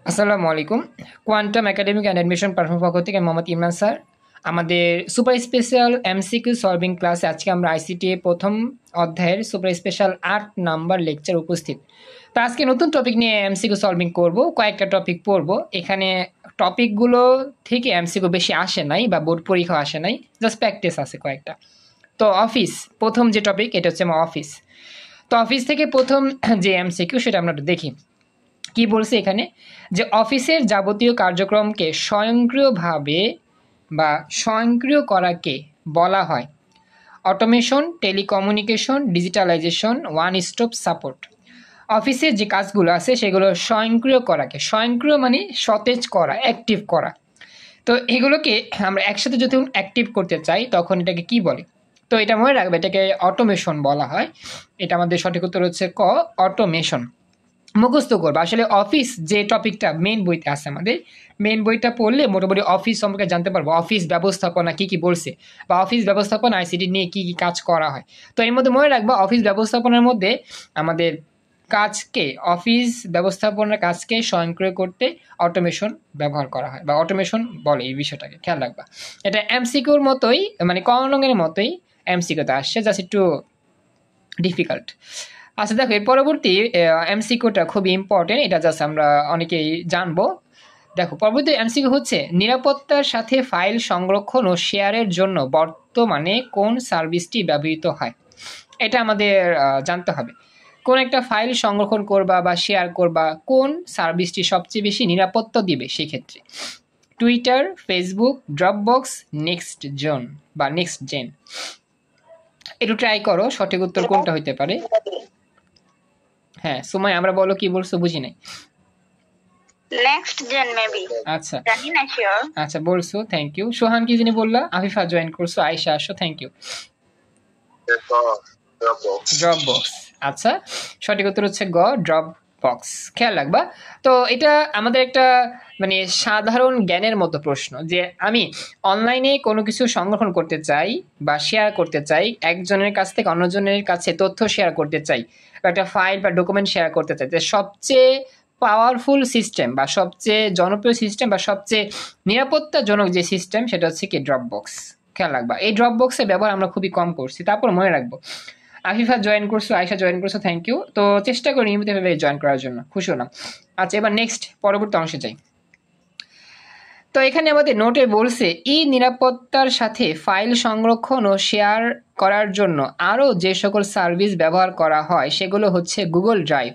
আসসালামু আলাইকুম। Quantum academic and admission platform পক্ষ থেকে মোহাম্মদ ইমরান স্যার। আমাদের সুপার স্পেশাল এমসিকিউ সলভিং ক্লাসে আজকে আমরা আইসিটি প্রথম অধ্যায়ের সুপার স্পেশাল 8 নাম্বার লেকচার উপস্থিত। তো আজকে নতুন টপিক নিয়ে এমসিকিউ সলভিং করব, কয়েকটা টপিক পড়ব। এখানে টপিকগুলো থেকে এমসিকিউ বেশি আসে নাই বা বোর্ড পরীক্ষা আসে নাই, জাস্ট প্র্যাকটিস আছে কয়েকটা। তো অফিস, প্রথম যে টপিক এটা হচ্ছে আমার অফিস। তো অফিস থেকে প্রথম যে এমসিকিউ সেটা আমরা দেখি কি বলছে এখানে, যে অফিসের যাবতীয় কার্যক্রমকে স্বয়ংক্রিয়ভাবে বা স্বয়ংক্রিয় করাকে বলা হয় automation, telecommunication, digitalization, one stop support. অফিসের যে কাজগুলো আছে সেগুলো স্বয়ংক্রিয় করাকে, স্বয়ংক্রিয় মানে সতেজ করা, অ্যাক্টিভ করা। তো এগুলোকে আমরা একসাথে যদি অ্যাক্টিভ করতে চাই তখন এটাকে কি বলে? তো এটা মনে রাখবে, এটাকে অটোমেশন বলা হয়। এটা আমাদের সঠিক উত্তর হচ্ছে ক, অটোমেশন। মুখস্থ করবো। আসলে অফিস যে টপিকটা মেন বইতে আছে, আমাদের মেন বইটা পড়লে মোটামুটি অফিস সম্পর্কে জানতে পারবো, অফিস ব্যবস্থাপনা কি কি বলছে, বা অফিস ব্যবস্থাপনা আইসিটি নিয়ে কি কি কাজ করা হয়। তো এর মধ্যে মনে রাখবো, অফিস ব্যবস্থাপনার মধ্যে আমাদের কাজকে, অফিস ব্যবস্থাপনার কাজকে স্বয়ংক্রিয় করতে অটোমেশন ব্যবহার করা হয় বা অটোমেশন বলে। এই বিষয়টাকে খেয়াল রাখবা। এটা এমসিকিউর মতোই, মানে কর্ণের মতোই এমসিকিউতে আসছে, জাস্ট একটু ডিফিকাল্ট। আচ্ছা দেখো, এর পরবর্তী এমসিকিউটা খুবই ইম্পর্টেন্ট, এটা জাস্ট আমরা অনেকেই জানবো। দেখো, পরবর্তী এমসিকিউ হচ্ছে, নিরাপত্তার সাথে ফাইল সংরক্ষণ ও শেয়ারের জন্য বর্তমানে কোন সার্ভিসটি ব্যবহৃত হয়? এটা আমাদের জানতে হবে। কোন একটা ফাইল সংরক্ষণ করবা বা শেয়ার করবা, কোন সার্ভিসটি সবচেয়ে বেশি নিরাপত্তা দিবে সেক্ষেত্রে? Twitter, Facebook, Dropbox, next zone বা নেক্সট জেন। একটু ট্রাই করো, সঠিক উত্তর কোনটা হইতে পারে? হ্যাঁ সুমাই, আমরা বলো কি বলছো, বুঝি নাই। নেক্সট জেন মেবি, আচ্ছা জানি না শিওর। আচ্ছা, বলছো, থ্যাংক ইউ। সোহান কি জানি বললা? আফিফা জয়েন করছো, আয়েশা আসো, থ্যাংক ইউ। ড্রপবক্স। আচ্ছা, সঠিক উত্তর হচ্ছে গ, ড্রপবক্স। খেয়াল রাখবা। তো এটা আমাদের একটা মানে সাধারণ জ্ঞানের মতো প্রশ্ন, যে আমি অনলাইনে কোনো কিছু সংরক্ষণ করতে চাই বা শেয়ার করতে চাই, একজনের কাছ থেকে অন্যজনের কাছে তথ্য শেয়ার করতে চাই, বা একটা ফাইল বা ডকুমেন্ট শেয়ার করতে চাই, সবচেয়ে পাওয়ারফুল সিস্টেম বা সবচেয়ে জনপ্রিয় সিস্টেম বা সবচেয়ে নিরাপত্তাজনক যে সিস্টেম সেটা হচ্ছে কি ড্রপবক্স। খেয়াল রাখবা, এই ড্রপবক্সের ব্যবহার আমরা খুবই কম করছি, তারপর মনে রাখবো। আফিফা জয়েন করছো, আয়শা জয়েন করছো, থ্যাংক ইউ। তো চেষ্টা করি নিয়মিতভাবে জয়েন করার জন্য, খুশি হলাম। আচ্ছা, এবার নেক্সট পরবর্তী অংশে যাই। তো এখানে আমাদের নোটে বলছে, ই নিরাপত্তার সাথে ফাইল সংরক্ষণ ও শেয়ার করার জন্য আরও যে সকল সার্ভিস ব্যবহার করা হয় সেগুলো হচ্ছে গুগল ড্রাইভ।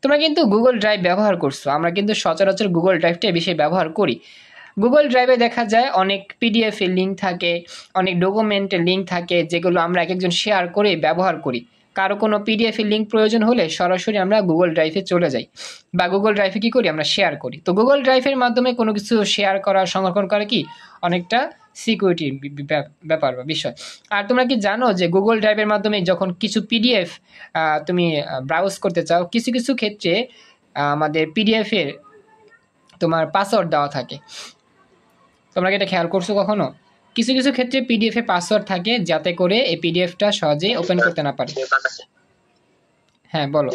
তোমরা কিন্তু গুগল ড্রাইভ ব্যবহার করছো, আমরা কিন্তু সচরাচর গুগল ড্রাইভটাই বেশি ব্যবহার করি। গুগল ড্রাইভে দেখা যায় অনেক পিডিএফ এর লিঙ্ক থাকে, অনেক ডকুমেন্টের লিঙ্ক থাকে, যেগুলো আমরা এক একজন শেয়ার করে ব্যবহার করি। কারো কোনো পিডিএফ এর লিঙ্ক প্রয়োজন হলে সরাসরি আমরা গুগল ড্রাইভে চলে যাই, বা গুগল ড্রাইভে কী করি, আমরা শেয়ার করি। তো গুগল ড্রাইভের মাধ্যমে কোনো কিছু শেয়ার করা, সংরক্ষণ করা কি অনেকটা সিকিউরিটির ব্যাপার বা বিষয়। আর তোমরা কি জানো যে গুগল ড্রাইভের মাধ্যমে যখন কিছু পিডিএফ তুমি ব্রাউজ করতে চাও, কিছু কিছু ক্ষেত্রে আমাদের পিডিএফ এর তোমার পাসওয়ার্ড দেওয়া থাকে। তোমরা কি এটা খেয়াল করছো কখনো? কিছু কিছু ক্ষেত্রে পিডিএফ এ পাসওয়ার্ড থাকে, যাতে করে এই পিডিএফটা সহজে ওপেন করতে না পারে। হ্যাঁ বলো।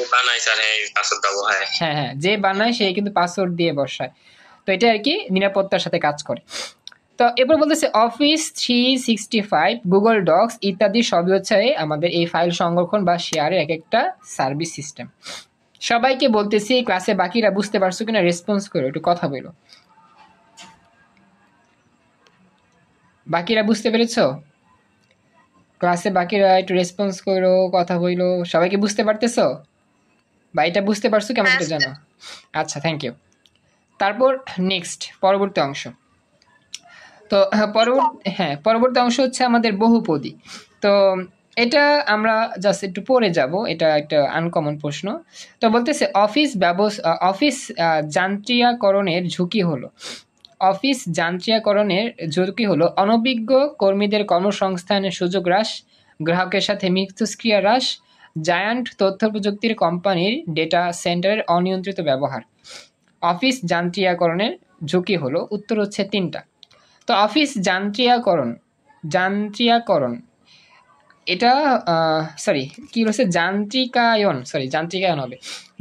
হ্যাঁ হ্যাঁ, যে বানায় সে কিন্তু পাসওয়ার্ড দিয়ে বসায়। তো এটা আর কি নিরাপত্তার সাথে কাজ করে। তো এরপর বলতেছে, অফিস 365, গুগল ডক্স ইত্যাদি সবই হচ্ছে আমাদের এই ফাইল সংরক্ষণ বা শেয়ারের এক একটা সার্ভিস সিস্টেম। সবাইকে বলতেছি, ক্লাসে বাকিরা বুঝতে পারছো কিনা রেসপন্স করো, একটু কথা বলো। বাকিরা বুঝতে পেরেছো? ক্লাসে বাকিরা একটু রেসপন্স করো, কথা বইলো। সবাইকে বুঝতে পারতেছো বা এটা বুঝতে পারছো কি আমাকে জানো? আচ্ছা, থ্যাংক ইউ। তারপর নেক্সট পরবর্তী অংশ। তো পরবর্তী অংশ হচ্ছে আমাদের বহুপদী। তো এটা আমরা জাস্ট একটু পড়ে যাব, এটা একটা আনকমন প্রশ্ন। তো বলতেছে, অফিস যান্ত্রিকরণের ঝুঁকি হলো, অফিস যান্ত্রিকরণের ঝুঁকি হলো অনভিজ্ঞ কর্মীদের কর্মসংস্থানের সুযোগ হ্রাস, গ্রাহকের সাথে মিথস্ক্রিয়া হ্রাস, জায়ান্ট তথ্য প্রযুক্তির কোম্পানির ডেটা সেন্টারের অনিয়ন্ত্রিত ব্যবহার। অফিস যান্ত্রিকরণের ঝুঁকি হলো, উত্তর হচ্ছে 3টা। তো অফিস যান্ত্রিকরণ এটা সরি কি হচ্ছে, যান্ত্রিকায়ন হবে।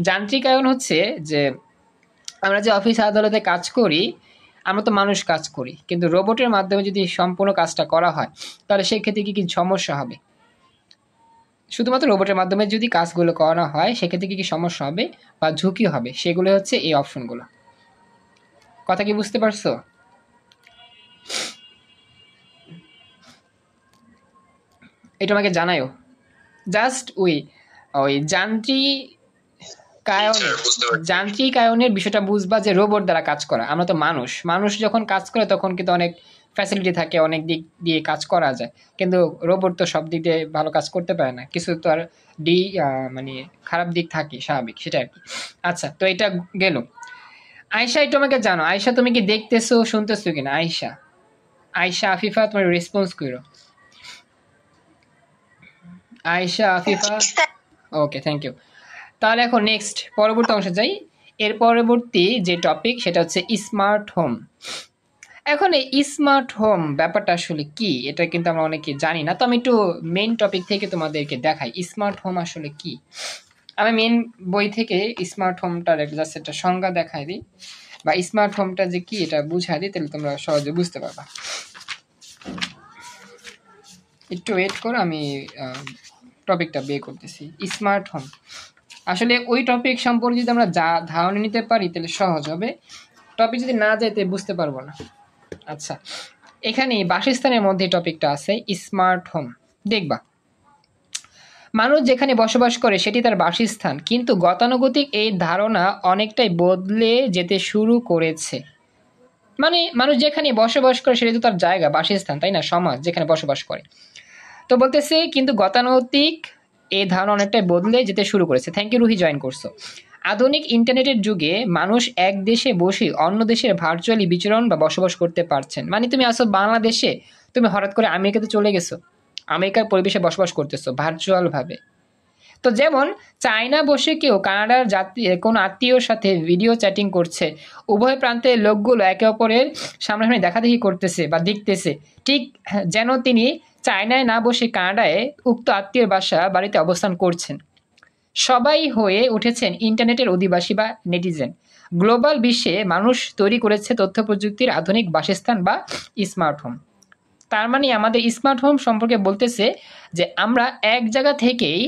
যান্ত্রিকায়ন হচ্ছে যে আমরা যে অফিস আদালতে কাজ করি, আমরা তো মানুষ কাজ করি, কিন্তু রোবটের মাধ্যমে যদি সম্পূর্ণ কাজটা করা হয় তাহলে সেক্ষেত্রে কি কি সমস্যা হবে? শুধুমাত্র রোবটের মাধ্যমে যদি কাজগুলো করা হয় সেক্ষেত্রে কি কি সমস্যা হবে বা ঝুঁকি হবে, সেগুলো হচ্ছে এই অপশনগুলো। কথা কি বুঝতে পারছো? এটা আমাকে জানায়ও। জাস্ট ওই যান্ত্রিকায়নের বিষয়টা বুঝবা যে রোবট দ্বারা কাজ করা। আমরা তো মানুষ যখন কাজ করে তখন কিন্তু অনেক ফ্যাসিলিটি থাকে, অনেক দিক দিয়ে কাজ করা যায়, কিন্তু রোবট তো সব দিক দিয়ে ভালো কাজ করতে পারে না, কিছু তো আর মানে খারাপ দিক থাকে স্বাভাবিক, সেটা আর কি। আচ্ছা, তো এটা গেল। আয়শা, একটু আমাকে জানো, আয়শা তুমি কি দেখতেছো শুনতেছো কিনা? আয়শা আফিফা, তোমার রেসপন্স করো। আয়শা আফিফা, ওকে, থ্যাংক ইউ। তাহলে এখন নেক্সট পরবর্তী অংশে যাই। এর পরবর্তী যে টপিক সেটা হচ্ছে স্মার্ট হোম। এখন এই স্মার্ট হোম ব্যাপারটা আসলে কি, এটা কিন্তু আমরা অনেকে জানি না। তো আমি একটু মেইন টপিক থেকে তোমাদেরকে দেখাই স্মার্ট হোম আসলে কি। আমি মেইন বই থেকে স্মার্ট হোমটার জাস্ট একটা সংজ্ঞা দেখাই দিই, বা স্মার্ট হোমটা যে কি এটা বুঝাই দিই, তাহলে তোমরা সহজে বুঝতে পারবা। একটু ওয়েট করো, আমি টপিকটা বের করতেছি। স্মার্ট হোম আসলে ওই টপিক সম্পর্কে যদি আমরা ধারণা নিতে পারি তাহলে সহজ হবে, টপিক যদি না যাই তাহলে বুঝতে পারবো না। আচ্ছা, এখানে বাসস্থানের মধ্যে টপিকটা আছে স্মার্ট হোম। দেখবা, মানুষ যেখানে বসবাস করে সেটি তার বাসস্থান, কিন্তু গতানুগতিক এই ধারণা অনেকটাই বদলে যেতে শুরু করেছে। মানে মানুষ যেখানে বসবাস করে সেটা তো তার জায়গা, বাসস্থান, তাই না, সমাজ যেখানে বসবাস করে। তো বলতেছে কিন্তু গতানুগতিক এই ধারণা অনেকটাই বদলে যেতে শুরু করেছে। থ্যাংক ইউ রুহি, জয়েন করছো। আধুনিক ইন্টারনেটের যুগে মানুষ এক দেশে বসে অন্য দেশের ভার্চুয়ালি বিচরণ বা বসবাস করতে পারছেন। মানে তুমি আসো বাংলাদেশে, তুমি হঠাৎ করে আমেরিকাতে চলে গেছো, আমেরিকার পরিবেশে বসবাস করতেছো ভার্চুয়াল ভাবে। তো যেমন চায়না বসে কেউ কানাডার কোনো আত্মীয়র সাথে ভিডিও চ্যাটিং করছে, উভয় প্রান্তের লোকগুলো একে অপরের সামনাসামনি দেখাদেখি করতেছে বা দেখতেছে, ঠিক যেন তিনি চায়নায় না বসে কানাডায় উক্ত আত্মীয়র বাড়িতে অবস্থান করছেন। সবাই হয়ে উঠেছেন ইন্টারনেটের অধিবাসী বা নেটিজেন। গ্লোবাল বিশ্বে মানুষ তৈরি করেছে তথ্য প্রযুক্তির আধুনিক বাসস্থান বা স্মার্ট হোম। তার মানে আমাদের স্মার্ট হোম সম্পর্কে বলতেছে যে আমরা এক জায়গা থেকেই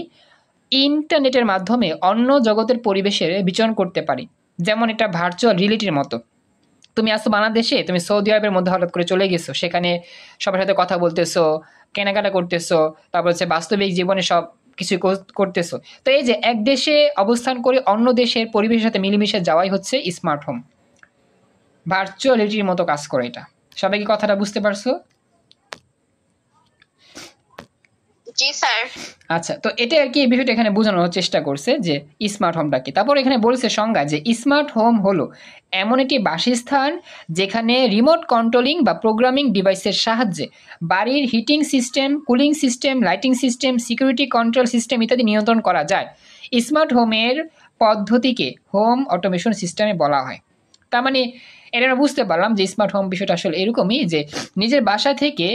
ইন্টারনেটের মাধ্যমে অন্য জগতের পরিবেশে বিচরণ করতে পারি। যেমন এটা ভার্চুয়াল রিয়েলিটির মতো। তুমি আসো বাংলাদেশে, তুমি সৌদি আরবের মধ্যে হঠাৎ করে চলে গেছো, সেখানে সবার সাথে কথা বলতেছো, কেনাকাটা করতেছো, তারপর হচ্ছে বাস্তবিক জীবনে সব কিছু করতেছো। তো এই যে এক দেশে অবস্থান করে অন্য দেশের পরিবেশের সাথে মিলেমিশে যাওয়াই হচ্ছে স্মার্ট হোম, ভার্চুয়াল রিয়েলিটির মতো কাজ করে এটা। সবাই কি কথাটা বুঝতে পারছো? জি স্যার। আচ্ছা, তো এটা আর কি এই বিষয়টা এখানে বোঝানোর চেষ্টা করছে যে স্মার্ট হোমটা কি। তারপর এখানে বলছে সংজ্ঞা যে স্মার্ট হোম হলো এমন একটি বাসস্থান যেখানে রিমোট কন্ট্রোলিং বা প্রোগ্রামিং ডিভাইসের সাহায্যে বাড়ির heating system, cooling system, lighting system, security control system ইত্যাদি নিয়ন্ত্রণ করা যায়। স্মার্ট হোমের পদ্ধতিকে হোম অটোমেশন সিস্টেমে বলা হয়। তার মানে এটা আমরা বুঝতে পারলাম যে স্মার্ট হোম বিষয়টা আসলে এরকমই, যে নিজের বাসা থেকে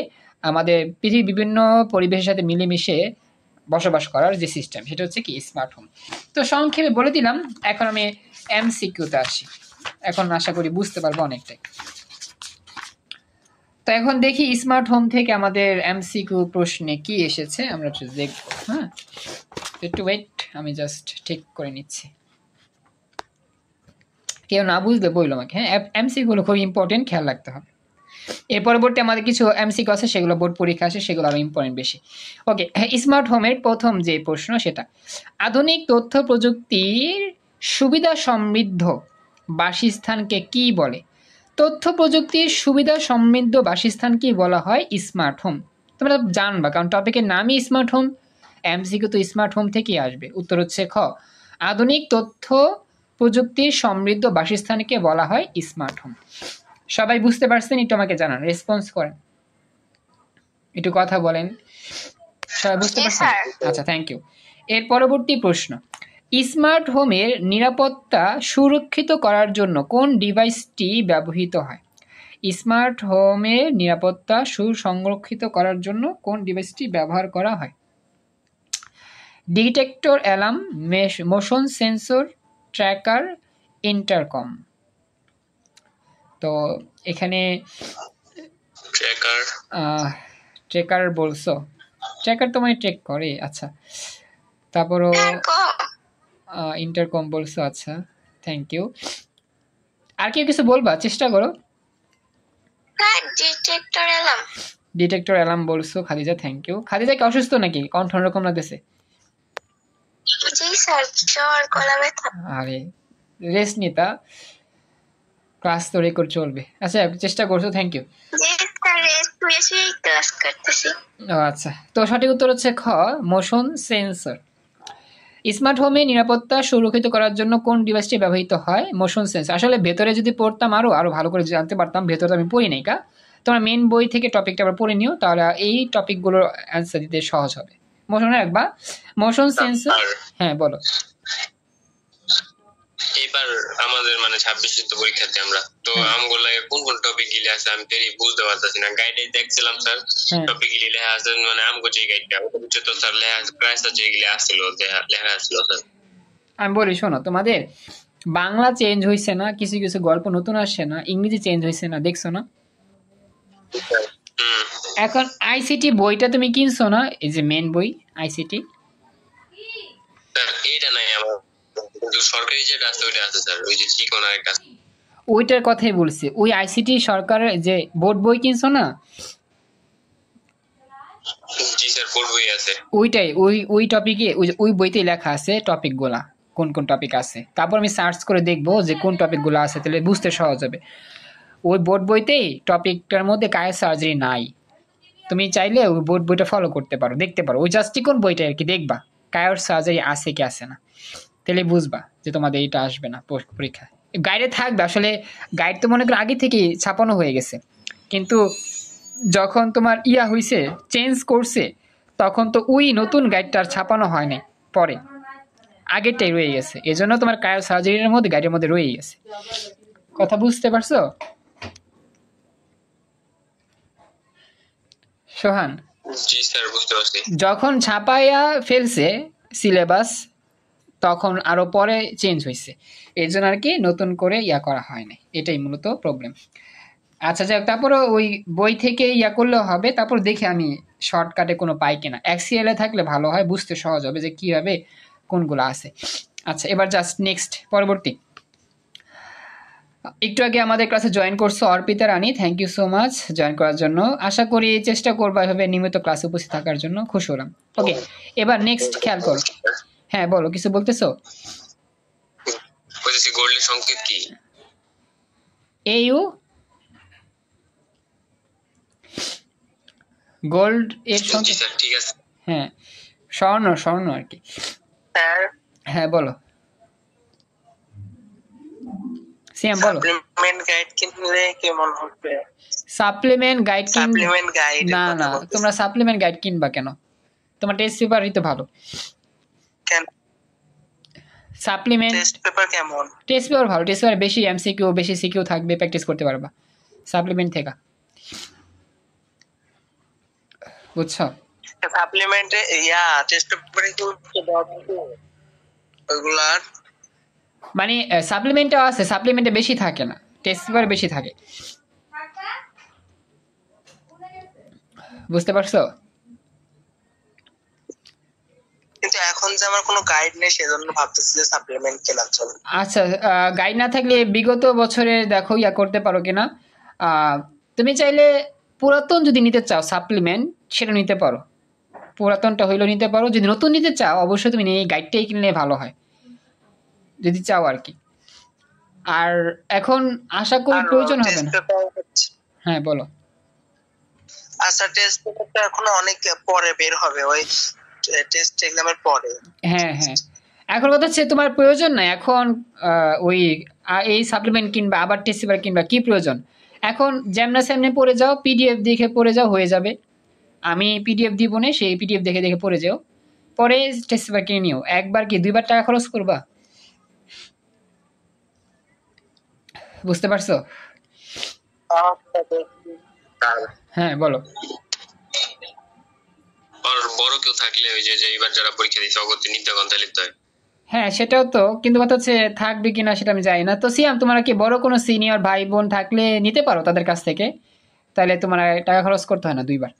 আমাদের পৃথিবীর বিভিন্ন পরিবেশের সাথে মিলেমিশে বসবাস করার যে সিস্টেম, সেটা হচ্ছে কি স্মার্ট হোম। তো সংক্ষেপে বলে দিলাম। এখন আমি এমসিকিউতে আসি, এখন আশা করি বুঝতে পারবো অনেকটাই। তো এখন দেখি স্মার্ট হোম থেকে আমাদের এমসিকিউ প্রশ্নে কি এসেছে, আমরা একটু দেখবো। হ্যাঁ, একটু ওয়েট, আমি জাস্ট ঠিক করে নিচ্ছি। কেউ না বুঝলে বললো আমাকে। হ্যাঁ, এমসিকিউগুলো খুব ইম্পর্টেন্ট, খেয়াল রাখতে হবে। এর পরবর্তী আমাদের কিছু এমসিকিউ আছে, সেগুলো বোর্ড পরীক্ষা আসে, সেগুলো আরো ইম্পর্টেন্ট বেশি। ওকে, স্মার্ট হোমের প্রথম যে প্রশ্ন সেটা, আধুনিক তথ্য প্রযুক্তির সুবিধা সমৃদ্ধ বাসস্থানকে কি বলে? তথ্য প্রযুক্তির সুবিধা সমৃদ্ধ বাসস্থান কি বলা হয়? Smart home. তোমরা জানবা, কারণ টপিকের নামই স্মার্ট হোম, এমসিকিউ তো স্মার্ট হোম থেকেই আসবে। উত্তর হচ্ছে খ, আধুনিক তথ্য প্রযুক্তির সমৃদ্ধ বাসস্থানকে বলা হয় স্মার্ট হোম। সবাই বুঝতে পারছেন? একটু আমাকে জানান, রেসপন্স করেন, একটু কথা বলেন। সবাই বুঝতে পারছেন? আচ্ছা, থ্যাংক ইউ। এর পরবর্তী প্রশ্ন, স্মার্ট হোমের নিরাপত্তা সুরক্ষিত করার জন্য কোন ডিভাইসটি ব্যবহৃত হয়? স্মার্ট হোমের নিরাপত্তা সুসংরক্ষিত করার জন্য কোন ডিভাইসটি ব্যবহার করা হয়? Detector, alarm, motion sensor, tracker, intercom. তো এখানে ট্র্যাকার ট্রেকার বলছো, ট্রেকার তো মানে ট্রেক করে। আচ্ছা, তারপরও ইন্টারকম বলছো। আচ্ছা, থ্যাংক ইউ। আর কেউ কিছু বলবা? চেষ্টা করো। ডিটেক্টর অ্যালার্ম বলছো খাদিজা, থ্যাংক ইউ। খাদিজা কি অসুস্থ নাকি? কণ্ঠ অন্যরকম লাগতেছে। জি স্যার, জ্বর, গলা ব্যথা। আরে রেস্ট নিতা, ক্লাস তো রেকর্ড চলবে। আচ্ছা, চেষ্টা করছো, থ্যাংক ইউ। জি স্যার, রেস্ট নিয়েছি, ক্লাস করতেছি। আচ্ছা, তো সঠিক উত্তর হচ্ছে খ, মোশন সেন্সর। স্মার্ট হোমে নিরাপত্তা সুরক্ষিত করার জন্য কোন ডিভাইসটি ব্যবহৃত হয়? Motion sensor. আসলে ভেতরে যদি পড়তাম আরো ভালো করে জানতে পারতাম, ভেতরে আমি পড়ি নাই। তোমার মেন বই থেকে টপিকটা আবার পড়ে নিও, তাহলে এই টপিকগুলোর অ্যান্সার দিতে সহজ হবে। মোশন রাখবা, মোশন সেন্সর। হ্যাঁ বলো। এবার আমাদের মানে 26 তো পরীক্ষাতে আমরা তো আমগুলো কোন কোন টপিক গিলে আছে আমি তেরি বুঝতে পারতাছি না। গাইডে দেখছিলাম স্যার, টপিক গিলে লেখা আছে মানে আমগো যে গাইডটা ওটা হচ্ছে তো স্যার লেখা আছে প্রাইস আছে গিলে আসছিল, লেখা আসছিল স্যার। আমি বলি শোনো, তোমাদের বাংলা চেঞ্জ হইছে না, কিছু কিছু গল্প নতুন আসছে না, ইংরেজি চেঞ্জ হইছে না, দেখছো না? এখন আইসিটি বইটা তুমি কিনছো না? এই যে মেন বই আইসিটি, এইটা নাই আমার, কিন্তু সরকারি যেটা আছে ওইটা আছে স্যার, ওই যে চিকন আর একটা ওইটার কথাই বলছি। ওই আইসিটি সরকারের যে বোর্ড বই কিনছো না? জি স্যার, বোর্ড বই আছে। ওইটাই, ওই টপিকে ওই বইতেই লেখা আছে টপিকগুলা, কোন কোন টপিক আছে। তারপর আমি সার্চ করে দেখবো যে কোন টপিকগুলো আছে, তাহলে বুঝতে সহজ হবে। ওই বোর্ড বইতেই টপিকটার মধ্যে কায়ের সার্জারি নাই। তুমি চাইলে ওই বোর্ড বইটা ফলো করতে পারো, দেখতে পারো। ওই জাস্ট কোন বইটা আর কি দেখবা কায়ের সার্জারি আছে কি আছে না, তাহলে বুঝবা যে তোমাদের এটা আসবে না পরীক্ষায়। গাইডে থাকবে। আসলে গাইড তো মনে করো আগে থেকেই ছাপানো হয়ে গেছে, কিন্তু যখন তোমার হইছে, চেঞ্জ করছে, তখন তো ওই নতুন গাইডটা আর ছাপানো হয় নাই, পরে আগেরটাই রয়ে গেছে। এজন্য তোমার কায়ের সার্জারির মধ্যে গাইডের মধ্যে রয়ে গেছে। কথা বুঝতে পারছো সোহান? জি স্যার, বুঝতে পারছি। যখন ছাপাইয়া ফেলছে সিলেবাস, তখন আরো পরে চেঞ্জ হয়েছে, এই জন্য আর কি নতুন করে করা হয় না। এটাই মূলত প্রবলেম। আচ্ছা যাক, তারপরে ওই বই থেকে করলেও হবে। তারপর দেখে আমি শর্টকাটে কোনো পাই কিনা, এক্সিএল এ থাকলে ভালো হয়, বুঝতে সহজ হবে যে কিভাবে কোনগুলো আছে। আচ্ছা, এবার জাস্ট নেক্সট, পরবর্তী। একটু আগে আমাদের ক্লাসে জয়েন করছো Arpita Rani, thank you so much join করার জন্য। আশা করি চেষ্টা করবো এভাবে নিয়মিত ক্লাসে উপস্থিত থাকার জন্য, খুশি হলাম। ওকে, এবার নেক্সট খেয়াল করো। হ্যাঁ বলো, কিছু বলতেছো? বলতেছি গোল্ডের সংকেত কি? এইউ গোল্ড এর সংকেত। স্যার ঠিক আছে। হ্যাঁ, স্বর্ণ আর কি। স্যার হ্যাঁ বলো সিয়াম, বলো। সাপ্লিমেন্ট গাইড কিনলে কেমন হবে? সাপ্লিমেন্ট গাইড না, কথা তোমরা সাপ্লিমেন্ট গাইড কিনবা কেন? তোমার টেস্ট পেপারই তো ভালো। কেন? সাপ্লিমেন্ট টেস্ট পেপার কেমন? টেস্ট পেপার ভালো, টেস্ট পেপার বেশি এমসিকিউ, বেশি সিকিউ থাকবে, প্র্যাকটিস করতে পারবা সাপ্লিমেন্ট থেকে, বুঝছো? সাপ্লিমেন্টে টেস্ট পেপারে কি ওইগুলার মানে সাপ্লিমেন্টও আছে, সাপ্লিমেন্টে বেশি থাকে না, টেস্ট পেপার বেশি থাকে, বুঝতে পারছো? কিন্তু এখন যে আমার কোনো গাইড নেই, সেজন্য ভাবতেছি যে সাপ্লিমেন্ট কেনার জন্য। আচ্ছা, গাইড না থাকলে বিগত বছরে দেখো করতে পারো কিনা। তুমি চাইলে পুরাতন যদি নিতে চাও সাপ্লিমেন্ট, সেটা নিতে পারো, পুরাতনটা হইলেও নিতে পারো। যদি নতুন নিতে চাও অবশ্যই তুমি এই গাইডটাই কিনলে ভালো হয়, যদি চাও আর কি। আর এখন আশা করি প্রয়োজন হবে না। হ্যাঁ বলো। আচ্ছা, টেস্ট পেপারটা এখন অনেক পরে বের হবে, ওই টেস্ট এক্সামের পরে। হ্যাঁ, এখন কথা হচ্ছে তোমার প্রয়োজন নাই এখন ওই এই সাপ্লিমেন্ট কিনবা, আবার টেস্ট পেপার কিনবা, কি প্রয়োজন? এখন যেমনা সামনে পড়ে যাও, পিডিএফ দেখে পড়ে যাও, হয়ে যাবে। আমি পিডিএফ দিব না, সেই পিডিএফ দেখে দেখে পড়ে যাও, পরে টেস্ট পেপার কিনে নিও। একবার কি দুইবার টাকা খরচ করবা? বুঝতে পারছো? হ্যাঁ বলো। আর বড় কেউ থাকলে ওই যে এবার যারা পরীক্ষা দিচ্ছে অগত্যা নিতে গন্তায় লিখতে হয়। হ্যাঁ সেটাও তো, কিন্তু কথা হচ্ছে থাকবে কিনা সেটা আমি জানি না। তো সিয়াম, তোমরা কি বড় কোনো সিনিয়র ভাই বোন থাকলে নিতে পারো তাদের কাছ থেকে, তাহলে তোমার টাকা খরচ করতে হয় না দুইবার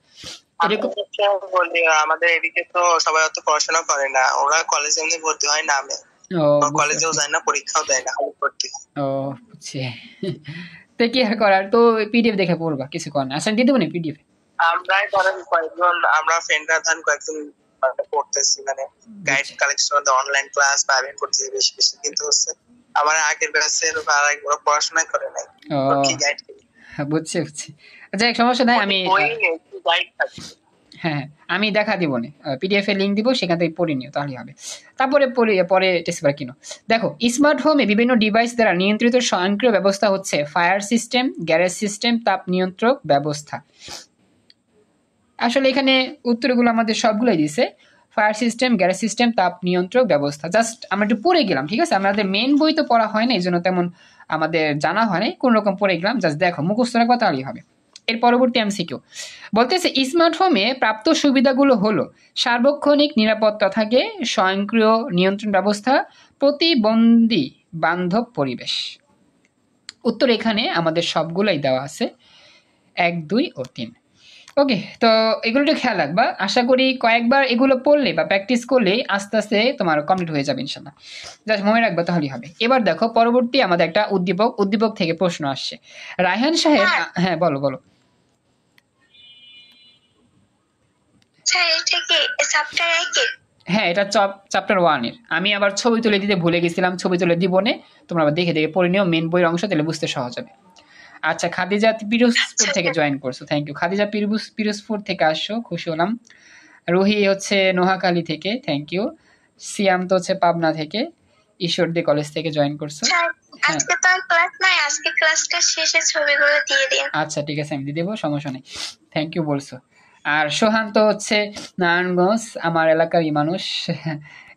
আমি এরকম। হচ্ছে বলি, আমাদের এদিকে তো সবাই অত পড়াশোনা করে না, ওরা কলেজে এমনি ভর্তি হয় নামে, ও বুঝতে কলেজেও পারছি। যায় না, পরীক্ষাও দেয় না, খালি ভর্তি হয়। ও বুঝছি। তো কি আর করার, তো পিডিএফ দেখে পড়বা, কিছু করার না। আচ্ছা দিয়ে দেবো না পিডিএফ। আমরাই ধরেন কয়েকজন, আমরা ফ্রেন্ডরা ধরেন কয়েকজন মানে পড়তেছি, মানে গাইড কালেকশন অনলাইন ক্লাস পাবেন করতেছি বেশি বেশি, কিন্তু হচ্ছে আমার আগের ব্যাচের আর একবার পড়াশোনা করে নাই, ও ওর কি গাইড বুঝছি বুঝছি। আচ্ছা এক সমস্যা নাই, আমি বই নেই, কি গাইড থাকবে। হ্যাঁ আমি দেখা দিব না, পিডিএফ এর লিঙ্ক দিব, সেখান থেকে পড়ে নিও তাহলেই হবে। তারপরে পরে টেস্ট পেপার কিনো। দেখো স্মার্ট হোমে বিভিন্ন ডিভাইস দ্বারা নিয়ন্ত্রিত স্বয়ংক্রিয় ব্যবস্থা হচ্ছে ফায়ার সিস্টেম, গ্যারেজ সিস্টেম, তাপ নিয়ন্ত্রক ব্যবস্থা। আসলে এখানে উত্তরগুলো আমাদের সবগুলোই দিছে, ফায়ার সিস্টেম, গ্যারেজ সিস্টেম, তাপ নিয়ন্ত্রক ব্যবস্থা। জাস্ট আমরা একটু পড়ে গেলাম, ঠিক আছে, আমাদের মেন বই তো পড়া হয় না, এই জন্য তেমন আমাদের জানা হয় না, কোন রকম পড়ে গেলাম, জাস্ট দেখো মুখস্থ রাখবা তাহলেই হবে। এর পরবর্তী এমসিকিউ বলতেছে স্মার্ট হোমে প্রাপ্ত সুবিধাগুলো হলো সার্বক্ষণিক নিরাপত্তা থাকে, স্বয়ংক্রিয় নিয়ন্ত্রণ ব্যবস্থা, প্রতিবন্ধী বান্ধব পরিবেশ। উত্তর এখানে আমাদের সবগুলাই দেওয়া আছে, 1, 2 ও 3। ওকে, তো এগুলো একটু খেয়াল রাখবা, আশা করি কয়েকবার এগুলো পড়লে বা প্র্যাকটিস করলে আস্তে আস্তে তোমার কমপ্লিট হয়ে যাবে ইনশাল্লাহ। জাস্ট মনে রাখবা তাহলেই হবে। এবার দেখো পরবর্তী আমাদের একটা উদ্দীপক থেকে প্রশ্ন আসছে। রায়হান সাহেব, হ্যাঁ বলো বলো। হ্যাঁ এটা চ্যাপ্টার 1 এর। আমি আবার ছবি তুলে দিতে ভুলে গেছিলাম, ছবি তুলে দিব নে, তোমরা আবার দেখে দেখে পড়ে নিও মেন বইয়ের অংশ, তাহলে বুঝতে সহজ হবে। আচ্ছা খাদিজা পিরোজপুর থেকে জয়েন করছো, থ্যাংক ইউ। খাদিজা পিরোজপুর থেকে আসছো, খুশি হলাম। রুহি হচ্ছে নোহাখালী থেকে, থ্যাংক ইউ। সিয়াম তো হচ্ছে পাবনা থেকে, ঈশ্বরদী কলেজ থেকে জয়েন করছো। আজকে তো ক্লাস নাই, আজকে ক্লাসটা শেষে ছবিগুলো দিয়ে দিন। আচ্ছা ঠিক আছে আমি দিয়ে দেবো, সমস্যা নেই, থ্যাংক ইউ বলছো। আর সোহান তো হচ্ছে নারায়ণগঞ্জ, আমার এলাকারই মানুষ,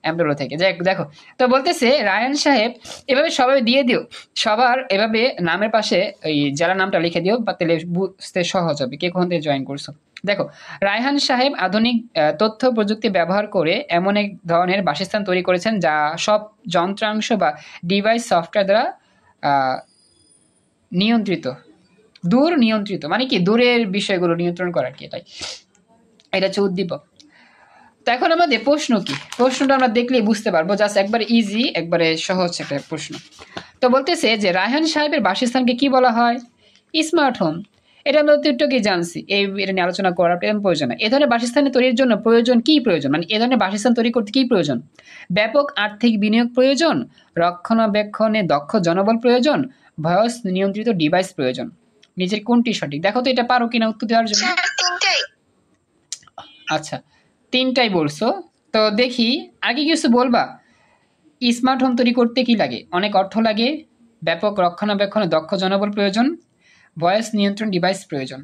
এমডব্লিউ থেকে। যাই দেখো, তো বলতেছে রায়হান সাহেব এভাবে সবাই দিয়ে দিও, সবার এভাবে নামের পাশে ওই জেলার নামটা লিখে দিও, বা তাহলে বুঝতে সহজ হবে কে কোন থেকে জয়েন করছো। দেখো রায়হান সাহেব আধুনিক তথ্য প্রযুক্তি ব্যবহার করে এমন এক ধরনের বাসস্থান তৈরি করেছেন যা সব যন্ত্রাংশ বা ডিভাইস সফটওয়্যার দ্বারা নিয়ন্ত্রিত। দূর নিয়ন্ত্রিত মানে কি, দূরের বিষয়গুলো নিয়ন্ত্রণ করা কি, এটাই, এটা হচ্ছে উদ্দীপক। তো এখন আমাদের প্রশ্ন কি, প্রশ্নটা আমরা দেখলেই বুঝতে পারবো, জাস্ট একবারে ইজি, একবারে সহজ একটা প্রশ্ন। তো বলতেছে যে রায়হান সাহেবের বাসস্থানকে কি বলা হয়, স্মার্ট হোম। এটা আমরা অতিরিক্তকে জানছি, এটা নিয়ে আলোচনা করার প্রয়োজন না। এ ধরনের বাসস্থান তৈরির জন্য প্রয়োজন কি, প্রয়োজন মানে এ ধরনের বাসস্থান তৈরি করতে কি প্রয়োজন, ব্যাপক আর্থিক বিনিয়োগ প্রয়োজন, রক্ষণাবেক্ষণে দক্ষ জনবল প্রয়োজন, ভয়েস নিয়ন্ত্রিত ডিভাইস প্রয়োজন। নিজের কোনটি সঠিক, দেখো তো এটা পারো কিনা উত্তর দেওয়ার জন্য। আচ্ছা তিনটাই বলছো, তো দেখি আগে কিছু বলবা। স্মার্ট হোম তৈরি করতে কি লাগে, অনেক অর্থ লাগে, ব্যাপক রক্ষণাবেক্ষণে দক্ষ জনবল প্রয়োজন, ভয়েস নিয়ন্ত্রণ ডিভাইস প্রয়োজন।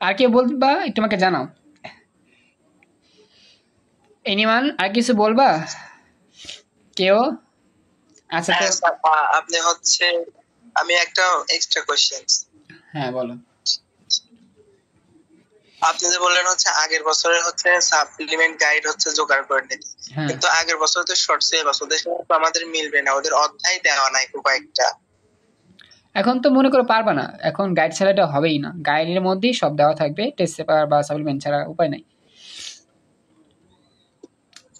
আর কেউ বলবা একটু আমাকে জানাও, এনিওয়ান আর কিছু বলবা কেউ? আচ্ছা তো আপনি হচ্ছে, আমি একটা এক্সট্রা কোশ্চেন। হ্যাঁ বলো। আপনি যে বললেন হচ্ছে আগের বছরের হচ্ছে সাপ্লিমেন্ট গাইড হচ্ছে জোগাড় করে নিতে, কিন্তু আগের বছর তো শর্ট সিলেবাস, ওদের সাথে তো আমাদের মিলবে না, ওদের অধ্যায় দেওয়া নাই খুব একটা। এখন তো মনে করো পারবা না, এখন গাইড ছাড়া এটা হবেই না, গাইডের মধ্যেই সব দেওয়া থাকবে, টেস্ট পেপার বা সাপ্লিমেন্ট ছাড়া উপায় নাই।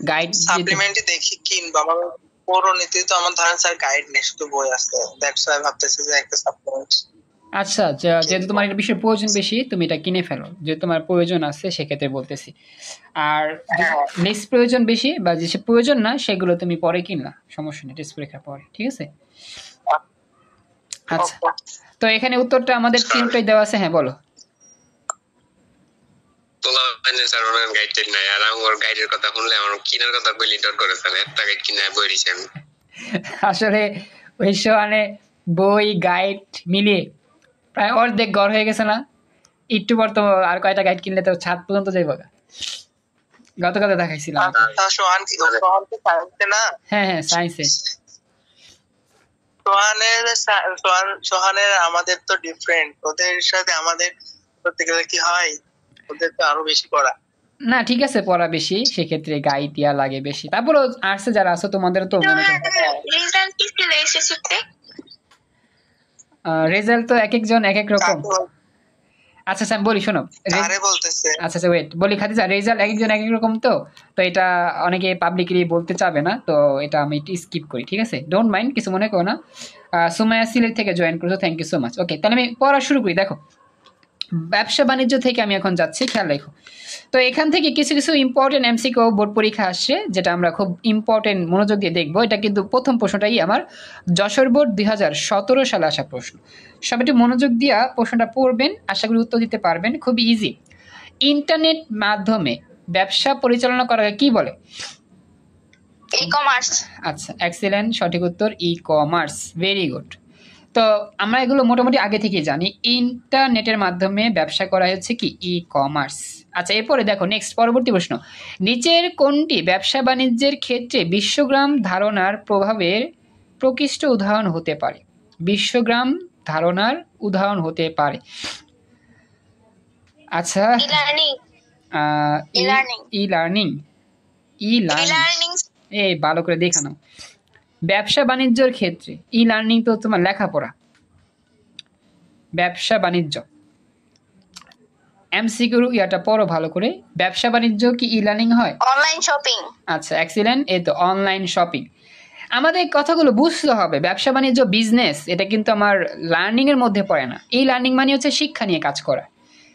গাইড সাপ্লিমেন্টই দেখি কিনবো, আমার পৌরনীতি তো আমার ধরেন স্যার গাইড নেই, শুধু বই আছে, দ্যাটস ওয়াই ভাবতেছি যে একটা সাপ্লিমেন্ট। আচ্ছা যেহেতু তোমার এটা বিষয়ে প্রয়োজন বেশি, তুমি এটা কিনে ফেলো, যেহেতু তোমার প্রয়োজন আছে সেক্ষেত্রে বলতেছি। আর নেক্সট প্রয়োজন বেশি বা যে প্রয়োজন না সেগুলো তুমি পরে কিনলা, সমস্যা নেই, টেস্ট পরীক্ষার পরে, ঠিক আছে। আচ্ছা তো এখানে উত্তরটা আমাদের তিনটাই দেওয়া আছে, হ্যাঁ বলো। তোলা মানে স্যার ওনার গাইড নাই, আর আমার গাইডের কথা শুনলে আমার কিনার কথা কইলি ডর করে স্যার, একটা গাইড কিনে বই দিছি আমি। আসলে ওই মানে বই গাইড মিলিয়ে প্রায় অর্ধেক গড় হয়ে গেছে না, একটু পর তো আর কয়টা গাইড কিনলে তো ছাদ পর্যন্ত যাইব। গতকাল দেখাইছিলাম। হ্যাঁ হ্যাঁ সায়েন্সে। সোহানের আমাদের তো ডিফারেন্ট, ওদের সাথে আমাদের করতে গেলে কি হয়, ওদের তো আরো বেশি পড়া। না ঠিক আছে, পড়া বেশি, সেক্ষেত্রে গাইড দেওয়া লাগে বেশি। তারপরও আর্টসে যারা আছো তোমাদের তো মনে করো রেজাল্ট কি ছিল এসএসসিতে? রেজাল্ট তো এক একজন এক এক রকম। আচ্ছা আচ্ছা আমি বলি শোনো, আরে বলতেছে আচ্ছা আচ্ছা ওয়েট বলি খাদিজা, রেজাল্ট এক একজন এক এক রকম, তো তো এটা অনেকে পাবলিকলি বলতে চাবে না, তো এটা আমি স্কিপ করি, ঠিক আছে, ডোন্ট মাইন্ড, কিছু মনে করো না। সুমাইয়া সিলেট থেকে জয়েন করছো, থ্যাংক ইউ সো মাচ। ওকে, তাহলে আমি পড়া শুরু করি। দেখো, ব্যবসা বাণিজ্য থেকে আমি এখন যাচ্ছি, খেয়াল রাখো। তো এখান থেকে কিছু কিছু ইম্পর্টেন্ট এমসিকিউ বোর্ড পরীক্ষা আসছে, যেটা আমরা খুব ইম্পর্টেন্ট মনোযোগ দিয়ে দেখবো। এটা কিন্তু প্রথম প্রশ্নটাই আমার যশোর বোর্ড 2017 সালে আসা প্রশ্ন। সবাই একটু মনোযোগ দিয়া প্রশ্নটা পড়বেন, আশা করি উত্তর দিতে পারবেন, খুবই ইজি। ইন্টারনেট মাধ্যমে ব্যবসা পরিচালনা করাকে কি বলে? E commerce. আচ্ছা, এক্সিলেন্ট, সঠিক উত্তর ই কমার্স, ভেরি গুড। তো আমরা এগুলো মোটামুটি আগে থেকেই জানি, ইন্টারনেটের মাধ্যমে ব্যবসা করা হচ্ছে কি ই কমার্স। আচ্ছা, এরপরে দেখো নেক্সট পরবর্তী প্রশ্ন, নিচের কোনটি ব্যবসা বাণিজ্যের ক্ষেত্রে বিশ্বগ্রাম ধারণার প্রভাবের প্রকৃষ্ট উদাহরণ হতে পারে? বিশ্বগ্রাম ধারণার উদাহরণ হতে পারে। আচ্ছা, ই লার্নিং, এই ভালো করে দেখা নাও। ব্যবসা বাণিজ্যের ক্ষেত্রে ই লার্নিং তো তোমার লেখাপড়া, ব্যবসা বাণিজ্য এমসিকিউ ইয়াটা পড়ো ভালো করে। ব্যবসা বাণিজ্য কি ই লার্নিং হয়? Online shopping. আচ্ছা, এক্সিলেন্ট, এই তো অনলাইন শপিং। আমাদের কথাগুলো বুঝতে হবে, ব্যবসা বাণিজ্য বিজনেস এটা কিন্তু আমার লার্নিং এর মধ্যে পড়ে না। এই লার্নিং মানে হচ্ছে শিক্ষা নিয়ে কাজ করা।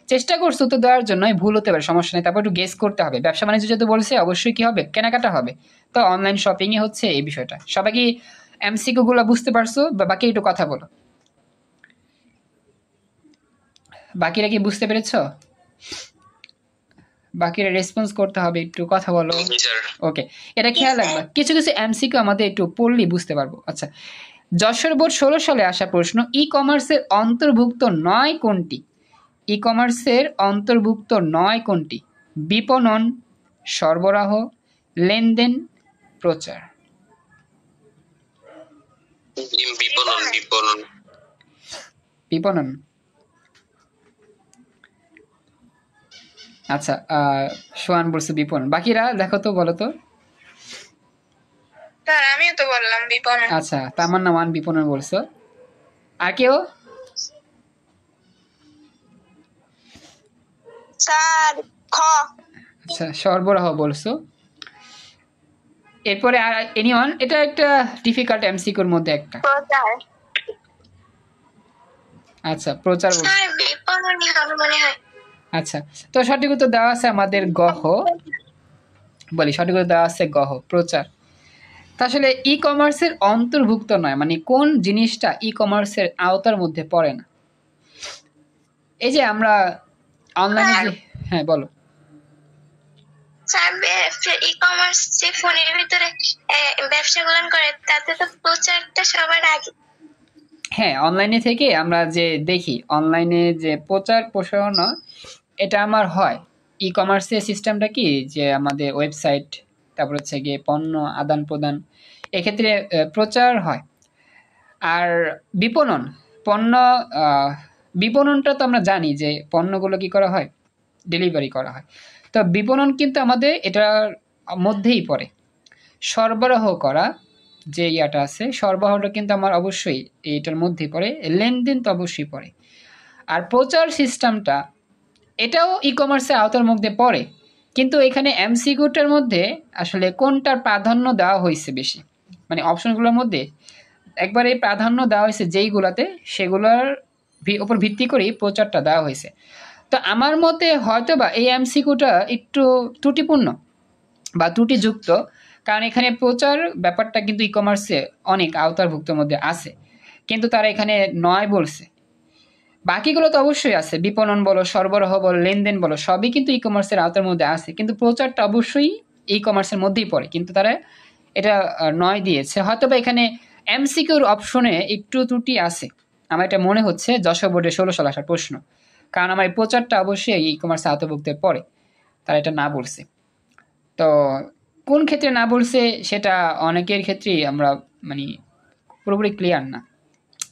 চেষ্টা করছো তো দেওয়ার জন্য, ভুল হতে পারে, সমস্যা নেই, তারপর একটু গেস করতে হবে। ব্যবসা বাণিজ্য যেহেতু বলছে অবশ্যই কি হবে, কেনাকাটা হবে, তো অনলাইন শপিং এ হচ্ছে এই বিষয়টা। সবাই কি এমসিকিউ গুলো বুঝতে পারছো? বা বাকি একটু কথা বলো, বাকিরা কি বুঝতে পেরেছো? বাকিরা রেসপন্স করতে হবে, একটু কথা বলো। ওকে, এটা খেয়াল রাখবা, কিছু কিছু এমসিকিউ আমাদের একটু পড়লেই বুঝতে পারবো। আচ্ছা, যশোর বোর্ড 16 সালে আসা প্রশ্ন, ই কমার্সের অন্তর্ভুক্ত নয় কোনটি? ই কমার্সের অন্তর্ভুক্ত নয় কোনটি? বিপণন, সরবরাহ, লেনদেন, প্রচার। বিপণন। আচ্ছা, সোহান বলছে বিপণন, বাকিরা দেখো তো, বলো তো। স্যার আমিও তো বললাম বিপণন। আচ্ছা, তামান্না ওয়ান বিপণন বলছো, আর কেউ? স্যার খ। আচ্ছা, সরবরাহ বলছো। এরপরে আর এনিওয়ান? এটা একটা ডিফিকাল্ট এমসিকিউর মধ্যে একটা। প্রচার। আচ্ছা, প্রচার বলছো। স্যার বিপণনই হবে মনে হয়। আচ্ছা, তো সঠিক উত্তর দেওয়া আছে আমাদের গহ, বলি সঠিক উত্তর দেওয়া আছে গহ, প্রচার। তা আসলে ই কমার্সের অন্তর্ভুক্ত নয় মানে কোন জিনিসটা ই কমার্সের আওতার মধ্যে পড়ে না? এই যে আমরা অনলাইনে যে, হ্যাঁ বলো। স্যার ই কমার্স যে ফোনের ভিতরে ব্যবসাগুলো করে, তাতে তো প্রচারটা সবার আগে। হ্যাঁ, অনলাইনে থেকে আমরা যে দেখি, অনলাইনে যে প্রচার প্রসারণা এটা আমার হয়। ই কমার্সের সিস্টেমটা কি, যে আমাদের ওয়েবসাইট, তারপর হচ্ছে গিয়ে পণ্য আদান প্রদান, এক্ষেত্রে প্রচার হয়। আর বিপণন, পণ্য বিপণনটা তো আমরা জানি যে পণ্যগুলো কি করা হয়, ডেলিভারি করা হয়। তো বিপণন কিন্তু আমাদের এটার মধ্যেই পড়ে। সরবরাহ করা যে ইয়াটা আছে, সরবরাহটা কিন্তু আমার অবশ্যই এইটার মধ্যেই পড়ে। লেনদেন তো অবশ্যই পড়ে। আর প্রচার সিস্টেমটা এটাও ই কমার্সের আওতার মধ্যে পড়ে, কিন্তু এখানে এমসিকিউটার মধ্যে আসলে কোনটার প্রাধান্য দেওয়া হয়েছে বেশি, মানে অপশনগুলোর মধ্যে একবারে প্রাধান্য দেওয়া হয়েছে যেইগুলাতে, সেগুলোর উপর ভিত্তি করেই প্রচারটা দেওয়া হয়েছে। তো আমার মতে হয়তো বা এই এমসিকিউটা একটু ত্রুটিপূর্ণ বা ত্রুটিযুক্ত, কারণ এখানে প্রচার ব্যাপারটা কিন্তু ই কমার্সে অনেক আওতারভুক্তের মধ্যে আছে, কিন্তু তারা এখানে নয় বলছে। বাকিগুলো তো অবশ্যই আছে, বিপণন বলো, সরবরাহ বলো, লেনদেন বলো, সবই কিন্তু ই কমার্সের আওতার মধ্যে আছে, কিন্তু প্রচারটা অবশ্যই ই কমার্সের মধ্যেই পড়ে, কিন্তু তারা এটা নয় দিয়েছে। হয়তো বা এখানে এমসিকিউর অপশনে একটু ত্রুটি আছে, আমার এটা মনে হচ্ছে যশোর বোর্ডে 16 সালে আসার প্রশ্ন, কারণ আমার এই প্রচারটা অবশ্যই ই কমার্সের আওতাভুক্তে পড়ে, তারা এটা না বলছে। তো কোন ক্ষেত্রে না বলছে সেটা অনেকের ক্ষেত্রেই আমরা মানে পুরোপুরি ক্লিয়ার না।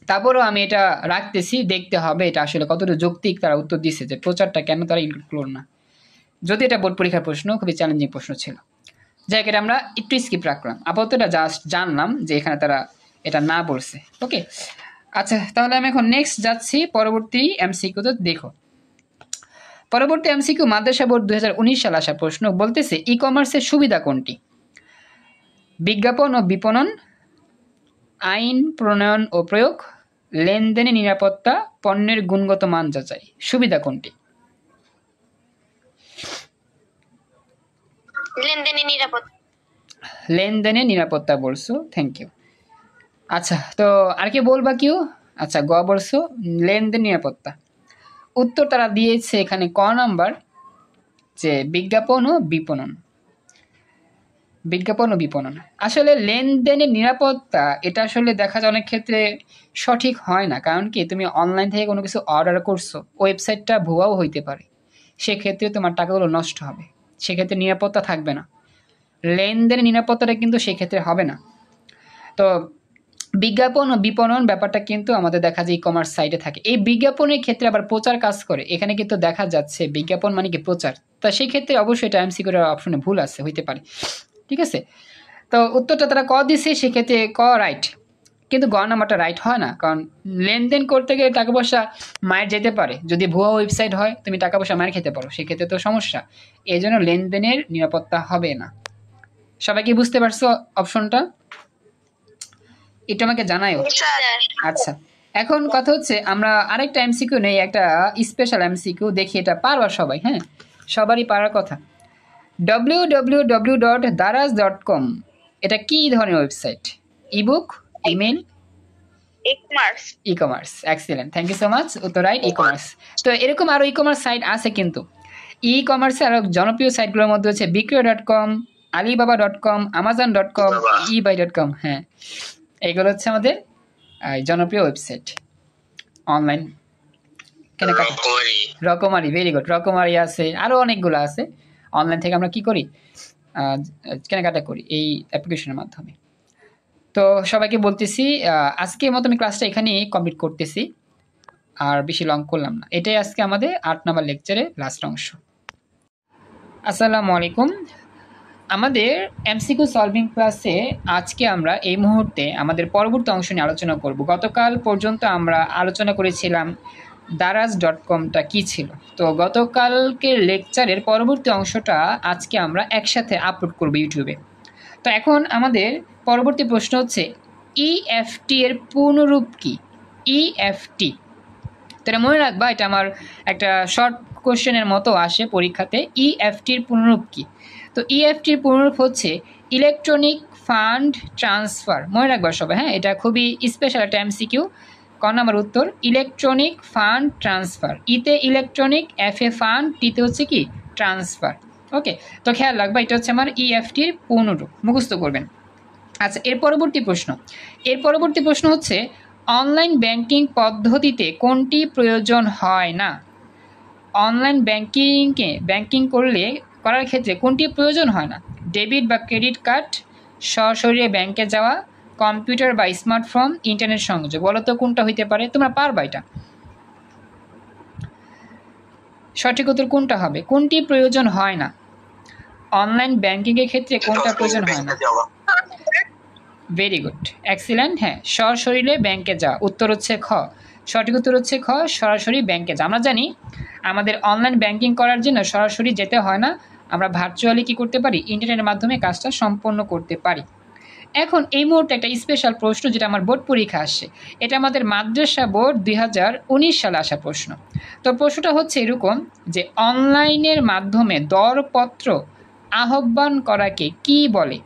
তারপরও আমি এটা রাখতেছি, দেখতে হবে এটা আসলে কতটা যৌক্তিক তারা উত্তর দিচ্ছে, যে প্রচারটা কেন তারা ইনক্লুড করলো না। যদি এটা বোর্ড পরীক্ষার প্রশ্ন, খুবই চ্যালেঞ্জিং প্রশ্ন ছিল। যাই হোক, এটা আমরা একটু স্কিপ রাখলাম, আপাতত এটা জাস্ট জানলাম যে এখানে তারা এটা না বলছে। ওকে, আচ্ছা, তাহলে আমি এখন নেক্সট যাচ্ছি পরবর্তী এমসিকিউতে। দেখো, পরবর্তী এমসিকিউ মাদ্রাসা বোর্ড 2019 সালে আসা প্রশ্ন, বলতেছে ই কমার্সের সুবিধা কোনটি? বিজ্ঞাপন ও বিপণন, আইন প্রণয়ন ও প্রয়োগ, লেনদেনে নিরাপত্তা, পণ্যের গুণগত মান যাচাই। সুবিধা কোনটি? লেনদেনে নিরাপত্তা বলছো, থ্যাংক ইউ। আচ্ছা, তো আর কি বলবা কেউ? আচ্ছা, গ বলছো লেনদেন নিরাপত্তা। উত্তর তারা দিয়েছে এখানে ক নাম্বার, যে বিজ্ঞাপন ও বিপণন। বিজ্ঞাপন ও বিপণন, আসলে লেনদেনের নিরাপত্তা এটা আসলে দেখা যায় অনেক ক্ষেত্রে সঠিক হয় না। কারণ কি, তুমি অনলাইন থেকে কোনো কিছু অর্ডার করছো, ওয়েবসাইটটা ভুয়াও হইতে পারে, সেক্ষেত্রে তোমার টাকাগুলো নষ্ট হবে, সেক্ষেত্রে নিরাপত্তা থাকবে না। লেনদেনের নিরাপত্তাটা কিন্তু সেক্ষেত্রে হবে না। তো বিজ্ঞাপন ও বিপণন ব্যাপারটা কিন্তু আমাদের দেখা যায় ই কমার্স সাইটে থাকে। এই বিজ্ঞাপনের ক্ষেত্রে আবার প্রচার কাজ করে, এখানে কিন্তু দেখা যাচ্ছে বিজ্ঞাপন মানে কি প্রচার। তা সেই ক্ষেত্রে অবশ্যই এটা এমসিকিউর অপশনে ভুল আছে, হইতে পারে। ঠিক আছে, তো উত্তরটা তারা ক দিছে, সেক্ষেত্রে ক রাইট, কিন্তু গ নাম্বারটা রাইট হয় না। কারণ লেনদেন করতে গেলে টাকা পয়সা মায়ের যেতে পারে, যদি ভুয়া ওয়েবসাইট হয় তুমি টাকা পয়সা মায়ের খেতে পারো, সেক্ষেত্রে তো সমস্যা। এই জন্য লেনদেনের নিরাপত্তা হবে না। সবাই কি বুঝতে পারছো অপশনটা? এটা আমাকে জানাইও। আচ্ছা, এখন কথা হচ্ছে আমরা আরেকটা এমসিকিউ নেই, একটা স্পেশাল এমসিকিউ, দেখি এটা পারবা সবাই। হ্যাঁ, সবারই পারার কথা। www.daraz.com এটা কি ধরনের website? Ebook, email, e commerce. Excellent, thank you so much, উত্তর রাইট, ই কমার্স। তো এরকম আরো ই কমার্স সাইট আছে, কিন্তু ই কমার্সের আরো জনপ্রিয় সাইটগুলোর মধ্যে হচ্ছে বিক্রয়.com, alibaba.com, amazon.com, ebuy.com। হ্যাঁ, এগুলো হচ্ছে আমাদের জনপ্রিয় ওয়েবসাইট অনলাইন কেনাকাটা। রকমারি, ভেরি গুড, রকমারি আছে, আরো অনেকগুলো আছে। অনলাইন থেকে আমরা কি করি, কেনাকাটা করি এই অ্যাপ্লিকেশনের মাধ্যমে। তো সবাইকে বলতেছি আজকের মতো আমি ক্লাসটা এখানেই কমপ্লিট করতেছি, আর বেশি লং করলাম না। এটাই আজকে আমাদের 8 নম্বর লেকচারের লাস্ট অংশ। আসসালামু আলাইকুম। আমাদের এমসিকিউ সলভিং ক্লাসে আজকে আমরা এই মুহূর্তে আমাদের পরবর্তী অংশ নিয়ে আলোচনা করব। গতকাল পর্যন্ত আমরা আলোচনা করেছিলাম daraz.comটা কী ছিল। তো গতকালকের লেকচারের পরবর্তী অংশটা আজকে আমরা একসাথে আপলোড করব ইউটিউবে। তো এখন আমাদের পরবর্তী প্রশ্ন হচ্ছে ইএফটি এর পূর্ণরূপ কি? ইএফটি, তো এটা মনে রাখবা, এটা আমার একটা শর্ট কোশ্চেনের মতো আসে পরীক্ষাতে। ইএফটির পূর্ণরূপ কি? তো ইএফটির পূর্ণরূপ হচ্ছে ইলেকট্রনিক ফান্ড ট্রান্সফার। মনে রাখবা সবাই, হ্যাঁ, এটা খুবই স্পেশাল একটা এমসিকিউ। ক নাম্বার উত্তর ইলেকট্রনিক ফান্ড ট্রান্সফার। ইতে ইলেকট্রনিক, এফে ফান্ড, টিতে হচ্ছে কি ট্রান্সফার। ওকে, তো খেয়াল রাখবা, এটা হচ্ছে আমার ইএফটির পূর্ণরূপ, মুখস্থ করবেন। আচ্ছা, এর পরবর্তী প্রশ্ন হচ্ছে অনলাইন ব্যাংকিং পদ্ধতিতে কোনটি প্রয়োজন হয় না? অনলাইন ব্যাংকিং করার ক্ষেত্রে কোনটি প্রয়োজন হয় না? ডেবিট বা ক্রেডিট কার্ড, সশরীরে ব্যাংকে যাওয়া, কম্পিউটার বা স্মার্টফোন, ইন্টারনেট সংযোগ। বলো তো কোনটা হইতে পারে? তোমরা পারবা এটা? সঠিক উত্তর কোনটা হবে? কোনটি প্রয়োজন হয় না অনলাইন ব্যাংকিংয়ের ক্ষেত্রে? কোনটা প্রয়োজন হয় না? Very good, excellent. হ্যাঁ, সশরীরে ব্যাংকে যাওয়া, উত্তর হচ্ছে খ। সঠিক উত্তর হচ্ছে খ, সরাসরি ব্যাংকে যাওয়া। আমরা জানি আমাদের অনলাইন ব্যাংকিং করার জন্য সরাসরি যেতে হয় না, আমরা ভার্চুয়ালি কি করতে পারি, ইন্টারনেটের মাধ্যমে কাজটা সম্পন্ন করতে পারি। এখন এই মুহূর্তে একটা স্পেশাল প্রশ্ন, যেটা আমার বোর্ড পরীক্ষা আসছে, এটা আমাদের মাদ্রাসা বোর্ড 2019 সালে আসা প্রশ্ন। তো প্রশ্নটা হচ্ছে এরকম যে অনলাইনের মাধ্যমে দরপত্র আহ্বান করাকে কি বলে?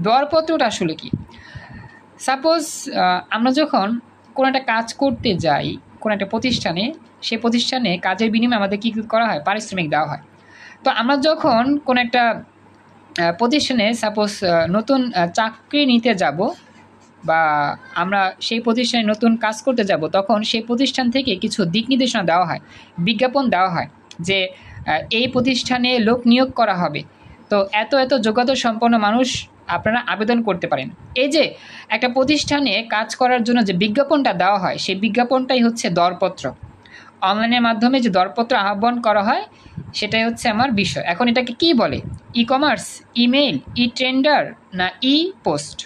দরপত্রটা আসলে কি? সাপোজ আমরা যখন কোনো একটা কাজ করতে যাই কোনো একটা প্রতিষ্ঠানে, সেই প্রতিষ্ঠানে কাজের বিনিময়ে আমাদের কী করা হয়, পারিশ্রমিক দেওয়া হয়। তো আমরা যখন কোনো একটা প্রতিষ্ঠানে সাপোজ নতুন চাকরি নিতে যাব, বা আমরা সেই প্রতিষ্ঠানে নতুন কাজ করতে যাব, তখন সেই প্রতিষ্ঠান থেকে কিছু দিক নির্দেশনা দেওয়া হয়, বিজ্ঞাপন দেওয়া হয় যে এই প্রতিষ্ঠানে লোক নিয়োগ করা হবে, তো এত এত যোগ্যতা সম্পন্ন মানুষ আপনারা আবেদন করতে পারেন। এই যে একটা প্রতিষ্ঠানে কাজ করার জন্য যে বিজ্ঞাপনটা দেওয়া হয়, সেই বিজ্ঞাপনটাই হচ্ছে দরপত্র। অনলাইনের মাধ্যমে যে দরপত্র আহ্বান করা হয় সেটাই হচ্ছে আমার বিষয়। এখন এটাকে কি বলে? ই কমার্স, ইমেইল, ই টেন্ডার না ই পোস্ট?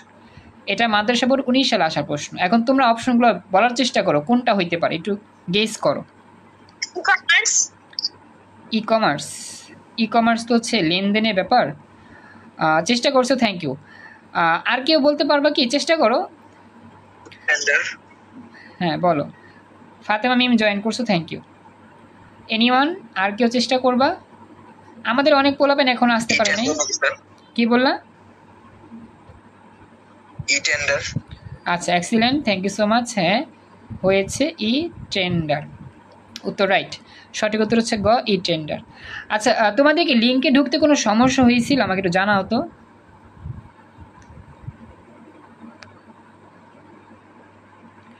এটা মাদ্রাসা বোর্ড 19 সালে আসার প্রশ্ন। এখন তোমরা অপশনগুলো বলার চেষ্টা করো কোনটা হইতে পারে, একটু গেস করো। কমার্স। ই কমার্স, ই কমার্স তো হচ্ছে লেনদেনের ব্যাপার। চেষ্টা করছো, থ্যাংক ইউ। আর কেউ বলতে পারবা কি? চেষ্টা করো। টেন্ডার। হ্যাঁ বলো। ফাতেমা মিম জয়েন করছো, থ্যাংক ইউ। এনিওয়ান? আর কেউ চেষ্টা করবা? আমাদের অনেক পোলাপেন এখন আসতে পারে নাই। কি বললা? E tender. আচ্ছা, excellent, thank you so much. হ্যাঁ হয়েছে, ই টেন্ডার উত্তর, রাইট। সঠিক উত্তর হচ্ছে গ, ই টেন্ডার। আচ্ছা, তোমাদের কি লিঙ্কে ঢুকতে কোনো সমস্যা হয়েছিল? আমাকে একটু জানাও তো।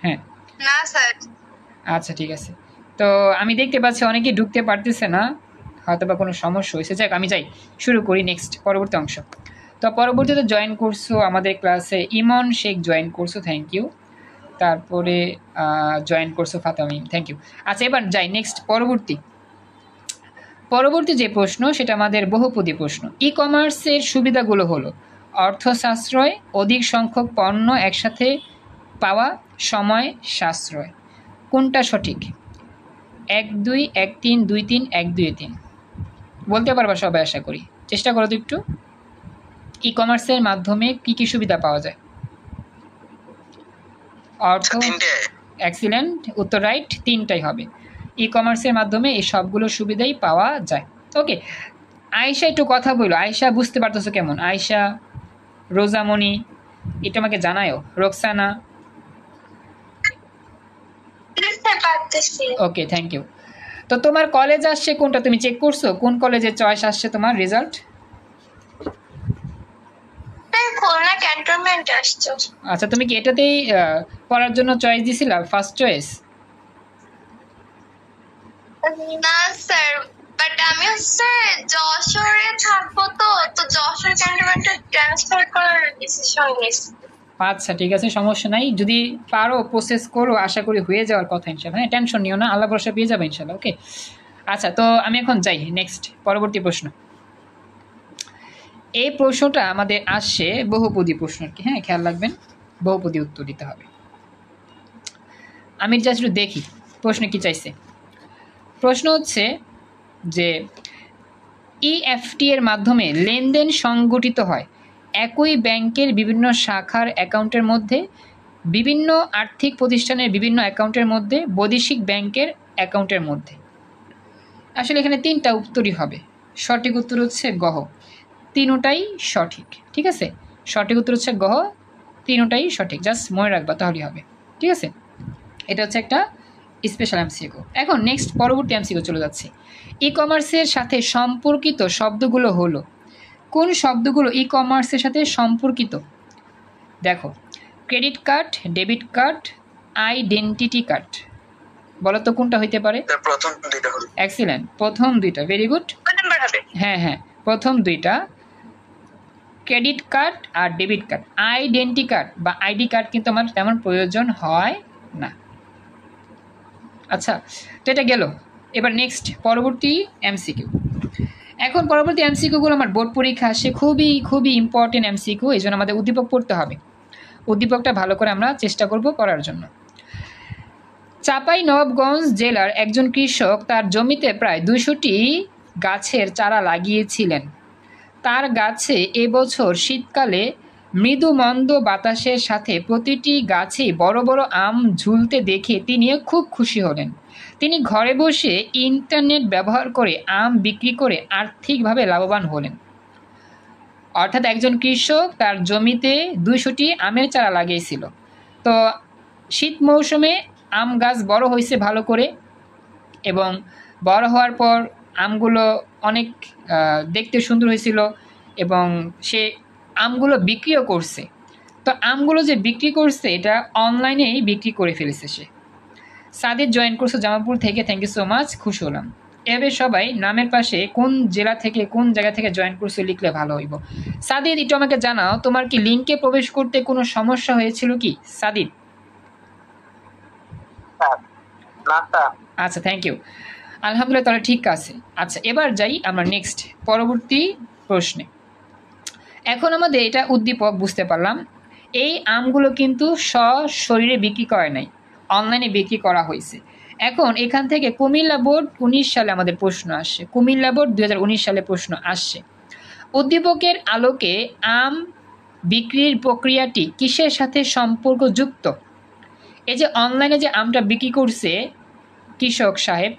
হ্যাঁ না স্যার। আচ্ছা ঠিক আছে। তো আমি দেখতে পাচ্ছি অনেকেই ঢুকতে পারতেছে না, হয়তো বা কোনো সমস্যা হয়েছে। যাক, আমি যাই, শুরু করি নেক্সট পরবর্তী অংশ। তো পরবর্তীতে জয়েন করছো আমাদের ক্লাসে ইমন শেখ, জয়েন করছো, থ্যাংক ইউ। তারপরে জয়েন করছো ফাতামিম, থ্যাংক ইউ। আচ্ছা, এবার যাই নেক্সট পরবর্তী যে প্রশ্ন সেটা আমাদের বহুপদী প্রশ্ন। ই কমার্সের সুবিধাগুলো হলো অর্থ সাশ্রয়, অধিক সংখ্যক পণ্য একসাথে পাওয়া, সময় সাশ্রয়। কোনটা সঠিক? 1 2 1 3 2 3 1 2 3 বলতে পারবা সবাই, আশা করি। চেষ্টা করো তো একটু। ই কমার্সের মাধ্যমে কি কি সুবিধা পাওয়া যায়? অর্থ, এক্সিলেন্ট, উত্তর রাইট, তিনটাই হবে। ই কমার্সের মাধ্যমে এই সবগুলো সুবিধাই পাওয়া যায়। ওকে, আয়েশা একটু কথা বলো। আয়েশা বুঝতে পারতেছো কেমন? আয়েশা, রোজামণি, এটা আমাকে জানায়ও। রোকসানা, বুঝতে পারতেছি। ওকে, থ্যাংক ইউ। তো তোমার কলেজ আসছে কোনটা? তুমি চেক করছো কোন কলেজের চয়েস আসছে তোমার রেজাল্ট? খুলনা ক্যান্টনমেন্ট আসছে। আচ্ছা, তুমি কি এটাতেই পড়ার জন্য চয়েস দিছিলা, ফার্স্ট চয়েস? না স্যার, বাট আমি হচ্ছে যশোরে থাকবো, তো যশোর ক্যান্টনমেন্টে ট্রান্সফার করার ডিসিশন নিয়েছি। আচ্ছা ঠিক আছে, সমস্যা নাই। যদি পারো প্রসেস করো, আশা করি হয়ে যাওয়ার কথা ইনশাল্লাহ। হ্যাঁ, টেনশন নিও না, আল্লাহ ভরসা পেয়ে যাবে ইনশাল্লাহ। ওকে, আচ্ছা, তো আমি এখন যাই নেক্সট পরবর্তী প্রশ্ন। এই প্রশ্নটা আমাদের আসছে বহুপদী প্রশ্ন আর কি। হ্যাঁ, খেয়াল রাখবেন, বহুপদী উত্তর দিতে হবে। আমি জাস্ট একটু দেখি প্রশ্ন কি চাইছে। প্রশ্ন হচ্ছে যে ইএফটি এর মাধ্যমে লেনদেন সংগঠিত হয় একই ব্যাংকের বিভিন্ন শাখার অ্যাকাউন্টের মধ্যে, বিভিন্ন আর্থিক প্রতিষ্ঠানের বিভিন্ন অ্যাকাউন্টের মধ্যে, বৈদেশিক ব্যাংকের অ্যাকাউন্টের মধ্যে। আসলে এখানে তিনটা উত্তরই হবে। সঠিক উত্তর হচ্ছে গহ, তিনটাই সঠিক। ঠিক আছে, সঠিক উত্তর হচ্ছে গহ, তিনটাই সঠিক। জাস্ট মনে রাখবা, তাহলেই হবে। ঠিক আছে, এটা হচ্ছে একটা স্পেশাল এমসিকিউ। এখন নেক্সট পরবর্তী এমসিকিউ চলে যাচ্ছে। ই কমার্সের সাথে সম্পর্কিত শব্দগুলো হলো, কোন শব্দগুলো ই কমার্সের সাথে সম্পর্কিত? দেখো, credit card, debit card, identity card. বলো তো কোনটা হইতে পারে? প্রথম দুইটা হলো। এক্সিলেন্ট, প্রথম দুইটা, ভেরি গুড। কত নাম্বার হবে? হ্যাঁ হ্যাঁ, প্রথম দুইটা, ক্রেডিট কার্ড আর ডেবিট কার্ড। আইডেন্টি কার্ড বা আইডি কার্ড কিন্তু আমার তেমন প্রয়োজন হয় না। আচ্ছা, তো এটা গেল। এবার নেক্সট পরবর্তী এমসিকিউ। এখন পরবর্তী এমসিকিউগুলো আমার বোর্ড পরীক্ষা আসে, খুবই খুবই ইম্পর্টেন্ট এমসিকিউ। এই জন্য আমাদের উদ্দীপক পড়তে হবে। উদ্দীপকটা ভালো করে আমরা চেষ্টা করব করার জন্য। চাঁপাইনবাবগঞ্জ জেলার একজন কৃষক তার জমিতে প্রায় 200টি গাছের চারা লাগিয়েছিলেন। তার গাছে এবছর শীতকালে মৃদু মন্দ বাতাসের সাথে প্রতিটি গাছেই বড় বড় আম ঝুলতে দেখে তিনি খুব খুশি হলেন। তিনি ঘরে বসে ইন্টারনেট ব্যবহার করে আম বিক্রি করে আর্থিকভাবে লাভবান হলেন। অর্থাৎ একজন কৃষক তার জমিতে 200টি আমের চারা লাগিয়েছিল। তো শীত মৌসুমে আম গাছ বড় হয়েছে ভালো করে, এবং বড় হওয়ার পর আমগুলো অনেক দেখতে সুন্দর হয়েছিল, এবং সে আমগুলো বিক্রিও করছে। তো আমগুলো যে বিক্রি করছে এটা অনলাইনেই বিক্রি করে ফেলেছে সে। সাদিদ জয়েন করছে জামালপুর থেকে, থ্যাংক ইউ সো মাচ, খুশি হলাম। এভাবে সবাই নামের পাশে কোন জেলা থেকে কোন জায়গা থেকে জয়েন করছে লিখলে ভালো হইব। সাদিদ, একটু আমাকে জানাও, তোমার কি লিঙ্কে প্রবেশ করতে কোনো সমস্যা হয়েছিল কি সাদিদ? না স্যার, আচ্ছা, থ্যাংক ইউ। আলহামদুলিল্লাহ, তাহলে ঠিক আছে। আচ্ছা, এবার যাই আমরা নেক্সট পরবর্তী প্রশ্নে। এখন আমাদের এটা উদ্দীপক বুঝতে পারলাম। এই আমগুলো কিন্তু সশরীরে বিক্রি করে নাই, অনলাইনে বিক্রি করা হয়েছে। এখন এখান থেকে কুমিল্লা বোর্ড 19 সালে আমাদের প্রশ্ন আসছে, কুমিল্লা বোর্ড 2019 সালে প্রশ্ন আসছে। উদ্দীপকের আলোকে আম বিক্রির প্রক্রিয়াটি কিসের সাথে সম্পর্কযুক্ত? এই যে অনলাইনে যে আমটা বিক্রি করছে কৃষক সাহেব,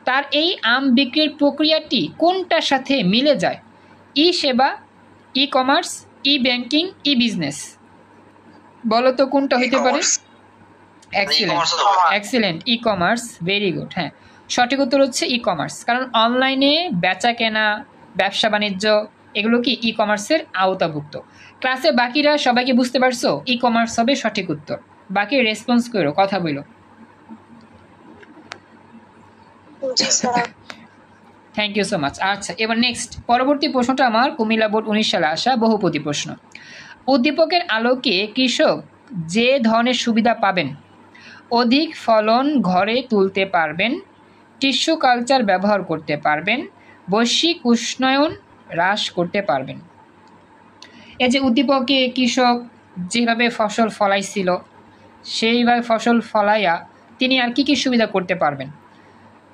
তার এই আম বিক্রির প্রক্রিয়াটি কোনটার সাথে মিলে যায়? ই সেবা, ই কমার্স, ই ব্যাংকিং, ই বিজনেস। বলো তো কোনটা হইতে পারে? Excellent, e commerce, very good. হ্যাঁ, সঠিক উত্তর হচ্ছে ই কমার্স, কারণ অনলাইনে বেচা কেনা, ব্যবসা বাণিজ্য এগুলো কি ই কমার্সের আওতাভুক্ত। ক্লাসে বাকিরা সবাইকে বুঝতে পারছো? ই কমার্স হবে সঠিক উত্তর। বাকি রেসপন্স করো, কথা বলো। Thank you so much. আচ্ছা, এবার নেক্সট পরবর্তী প্রশ্নটা আমার কুমিল্লা বোর্ড 19 সালে আসা বহুপদী প্রশ্ন। উদ্দীপকের আলোকে কৃষক যে ধরনের সুবিধা পাবেন: অধিক ফলন ঘরে তুলতে পারবেন, টিস্যু কালচার ব্যবহার করতে পারবেন, বৈশ্বিক উষ্ণায়ন হ্রাস করতে পারবেন। এই যে উদ্দীপকে কৃষক যেভাবে ফসল ফলাইছিল সেইভাবে ফসল ফলাইয়া তিনি আর কি কি সুবিধা করতে পারবেন?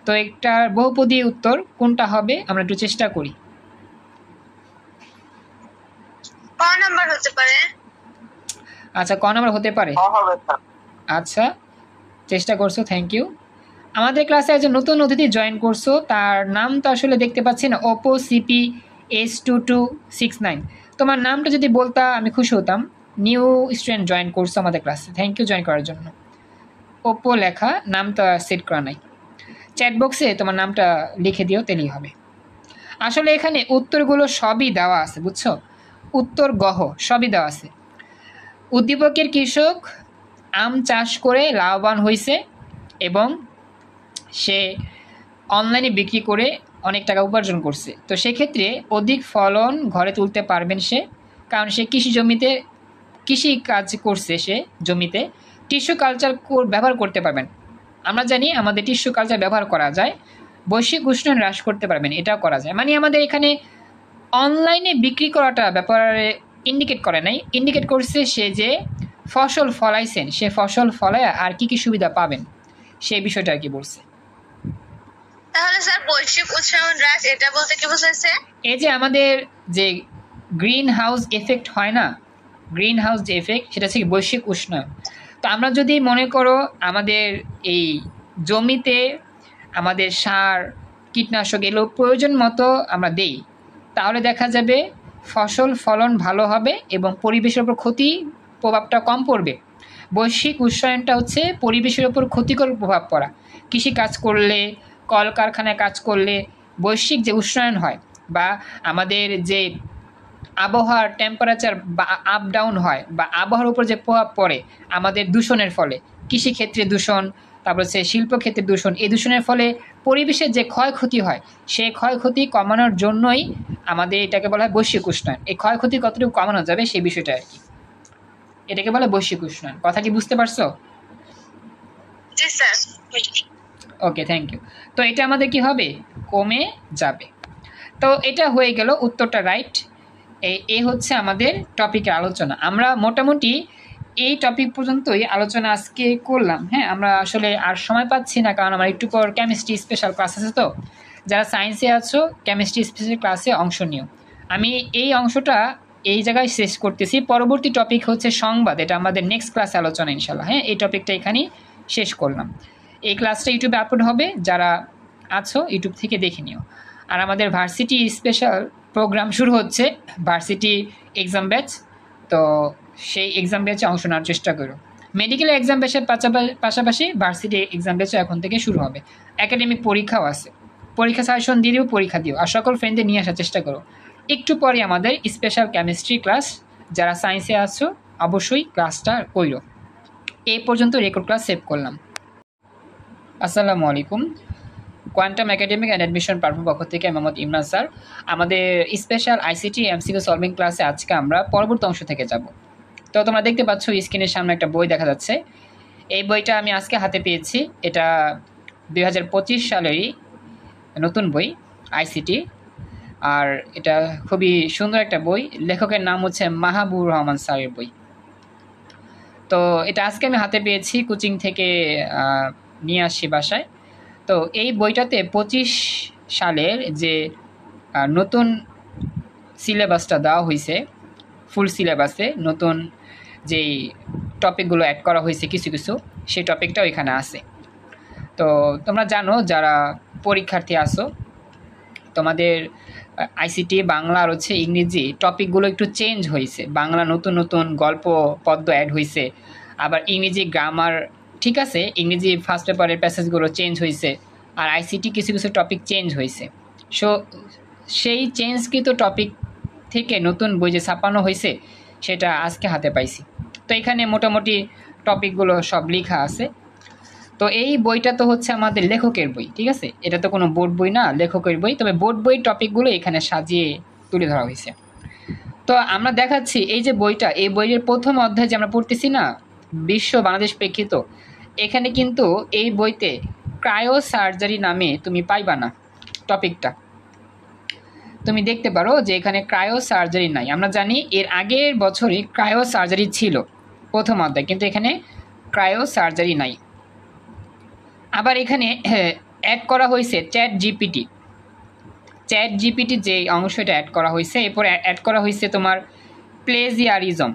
তো একটার বহুপদী উত্তর কোনটা হবে আমরা একটু চেষ্টা করি। ক নাম্বার হতে পারে? আচ্ছা, ক নাম্বার হতে পারে? আচ্ছা, চেষ্টা করছো, থ্যাংক ইউ। আমাদের ক্লাসে একজন নতুন অতিথি জয়েন করছো, তার নাম তো আসলে দেখতে পাচ্ছি না। ওপো সিপি S2269, তোমার নামটা যদি বলতা আমি খুশি হতাম। নিউ স্টুডেন্ট জয়েন করছো আমাদের ক্লাসে, থ্যাংক ইউ জয়েন করার জন্য। ওপো লেখা, নামটা সেট করা নাই। চ্যাট বক্সে তোমার নামটা লিখে দিও, তেলেই হবে। আসলে এখানে উত্তরগুলো সবই দেওয়া আছে, বুঝছো? উত্তর গহ সবই দেওয়া আছে। উদ্দীপকের কৃষক আম চাষ করে লাভবান হয়েছে এবং সে অনলাইনে বিক্রি করে অনেক টাকা উপার্জন করছে। তো সেক্ষেত্রে অধিক ফলন ঘরে তুলতে পারবেন সে, কারণ সে কৃষি কাজ করছে, সে জমিতে টিস্যু কালচার ব্যবহার করতে পারবেন। আমরা জানি আমাদের টিস্যু কালচার ব্যবহার করা যায়। বৈশ্বিক উষ্ণায়ন হ্রাস করতে পারবেন, এটাও করা যায়। মানে আমাদের এখানে অনলাইনে বিক্রি করাটা ব্যাপারে ইন্ডিকেট করে নাই, ইন্ডিকেট করছে সে যে ফসল ফলাইছেন, সে ফসল ফলায় আর কি কি সুবিধা পাবেন সেই বিষয়টা আর কি বলছে। তাহলে স্যার বৈশ্বিক উষ্ণায়ন হ্রাস এটা বলতে কি বোঝাচ্ছে? এই যে আমাদের যে গ্রিন হাউস এফেক্ট হয় না, গ্রিন হাউস যে এফেক্ট, সেটা হচ্ছে বৈশ্বিক উষ্ণায়ন। তো আমরা যদি মনে করো আমাদের এই জমিতে আমাদের সার, কীটনাশক এগুলো প্রয়োজন মতো আমরা দেই, তাহলে দেখা যাবে ফসল ফলন ভালো হবে এবং পরিবেশের ওপর ক্ষতি প্রভাবটা কম পড়বে। বৈশ্বিক উষ্ণায়নটা হচ্ছে পরিবেশের ওপর ক্ষতিকর প্রভাব পড়া। কৃষি কাজ করলে, কলকারখানায় কাজ করলে বৈশ্বিক যে উষ্ণায়ন হয়, বা আমাদের যে আবহাওয়ার টেম্পারেচার বা আপ ডাউন হয়, বা আবহাওয়ার উপর যে প্রভাব পড়ে আমাদের দূষণের ফলে, কৃষিক্ষেত্রে দূষণ, তারপর হচ্ছে শিল্পক্ষেত্রে দূষণ, এই দূষণের ফলে পরিবেশের যে ক্ষয়ক্ষতি হয় সেই ক্ষয়ক্ষতি কমানোর জন্যই আমাদের এটাকে বলা হয় বৈশ্বিক উষ্ণায়ন। এই ক্ষয়ক্ষতি কতটুকু কমানো যাবে সেই বিষয়টা আর কি, এটাকে বলে বৈশ্বিক উষ্ণায়ন। কথা কি বুঝতে পারছো? জি স্যার। Okay, thank you. তো এটা আমাদের কি হবে? কমে যাবে। তো এটা হয়ে গেল, উত্তরটা রাইট। এই হচ্ছে আমাদের টপিকের আলোচনা। আমরা মোটামুটি এই টপিক পর্যন্তই আলোচনা আজকে করলাম। হ্যাঁ, আমরা আসলে আর সময় পাচ্ছি না, কারণ আমার একটু পর কেমিস্ট্রি স্পেশাল ক্লাস আছে। তো যারা সায়েন্সে আছো কেমিস্ট্রি স্পেশাল ক্লাসে অংশ নিও। আমি এই অংশটা এই জায়গায় শেষ করতেছি। পরবর্তী টপিক হচ্ছে সংবাদ, এটা আমাদের নেক্সট ক্লাসে আলোচনা ইনশাল্লাহ। হ্যাঁ, এই টপিকটা এখানেই শেষ করলাম। এই ক্লাসটা ইউটিউবে আপলোড হবে, যারা আছো ইউটিউব থেকে দেখে নিও। আর আমাদের ভার্সিটি স্পেশাল প্রোগ্রাম শুরু হচ্ছে, ভার্সিটি এক্সাম ব্যাচ। তো সেই এক্সাম ব্যাচে অংশ নেওয়ার চেষ্টা করো। মেডিকেল এক্সাম ব্যাচের পাশাপাশি ভার্সিটি এক্সাম ব্যাচও এখন থেকে শুরু হবে। একাডেমিক পরীক্ষাও আছে, পরীক্ষা সাজেশন দিয়ে দিও, পরীক্ষা দিও। আর সকল ফ্রেন্ডদের নিয়ে আসার চেষ্টা করো। একটু পরে আমাদের স্পেশাল কেমিস্ট্রি ক্লাস, যারা সায়েন্সে আছো অবশ্যই ক্লাসটা কইরো। এই পর্যন্ত রেকর্ড ক্লাস সেভ করলাম। আসসালামু আলাইকুম। Quantum academic and admission platform পক্ষ থেকে মোহাম্মদ ইমরান স্যার। আমাদের স্পেশাল আইসিটি এমসিকিউ সলভিং ক্লাসে আজকে আমরা পরবর্তী অংশ থেকে যাব। তো তোমরা দেখতে পাচ্ছ স্ক্রিনের সামনে একটা বই দেখা যাচ্ছে। এই বইটা আমি আজকে হাতে পেয়েছি। এটা 2025 সালেরই নতুন বই আইসিটি। আর এটা খুবই সুন্দর একটা বই, লেখকের নাম হচ্ছে মাহাবুর রহমান স্যারের বই। তো এটা আজকে আমি হাতে পেয়েছি, কোচিং থেকে নিয়ে আসছি বাসায়। তো এই বইটাতে 25 সালের যে নতুন সিলেবাসটা দেওয়া হয়েছে, ফুল সিলেবাসে নতুন যেই টপিকগুলো অ্যাড করা হয়েছে কিছু কিছু, সেই টপিকটাও এখানে আছে। তো তোমরা জানো যারা পরীক্ষার্থী আসো, তোমাদের আইসিটি বাংলা আর হচ্ছে ইংরেজি টপিকগুলো একটু চেঞ্জ হয়েছে। বাংলা নতুন নতুন গল্প পদ্য অ্যাড হয়েছে, আবার ইংরেজি গ্রামার ঠিক আছে, ইংরেজি ফার্স্ট পেপারের প্যাসেজগুলো চেঞ্জ হয়েছে, আর আইসিটি কিছু কিছু টপিক চেঞ্জ হয়েছে। সো সেই চেঞ্জকৃত টপিক থেকে নতুন বই যে ছাপানো হয়েছে সেটা আজকে হাতে পাইছি। তো এখানে মোটামুটি টপিকগুলো সব লেখা আছে। তো এই বইটা তো হচ্ছে আমাদের লেখকের বই, ঠিক আছে, এটা তো কোনো বোর্ড বই না, লেখকের বই। তবে বোর্ড বই টপিকগুলো এখানে সাজিয়ে তুলে ধরা হয়েছে। তো আমরা দেখাচ্ছি এই যে বইটা, এই বইয়ের প্রথম অধ্যায় যে আমরা পড়তেছি না, বিশ্ব বাংলাদেশ প্রেক্ষিত, এখানে কিন্তু এই বইতে ক্রায়ো সার্জারি নামে তুমি পাইবা না টপিকটা। তুমি দেখতে পারো যে এখানে ক্রায়ো সার্জারি নাই। আমরা জানি এর আগের বছরই ক্রায়ো সার্জারি ছিল প্রথম অধ্যায়, কিন্তু এখানে ক্রায়ো সার্জারি নাই। আবার এখানে অ্যাড করা হয়েছে চ্যাট জিপিটি যে অংশটা অ্যাড করা হয়েছে, এরপরে অ্যাড করা হয়েছে তোমার প্লেজিয়ারিজম,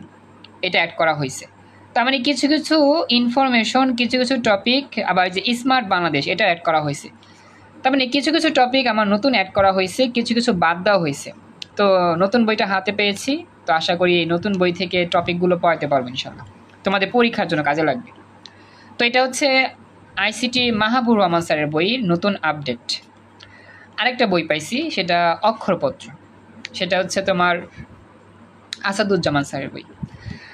এটা অ্যাড করা হয়েছে। তার মানে কিছু কিছু ইনফরমেশন, কিছু কিছু টপিক, আবার যে স্মার্ট বাংলাদেশ এটা অ্যাড করা হয়েছে। তার মানে কিছু কিছু টপিক আমার নতুন অ্যাড করা হয়েছে, কিছু কিছু বাদ দেওয়া হয়েছে। তো নতুন বইটা হাতে পেয়েছি, তো আশা করি এই নতুন বই থেকে টপিকগুলো পড়াতে পারবো ইনশাল্লাহ, তোমাদের পরীক্ষার জন্য কাজে লাগবে। তো এটা হচ্ছে আইসিটি মাহাবুর রহমান স্যারের বই নতুন আপডেট। আরেকটা বই পাইছি, সেটা অক্ষরপত্র, সেটা হচ্ছে তোমার আসাদুজ্জামান স্যারের বই।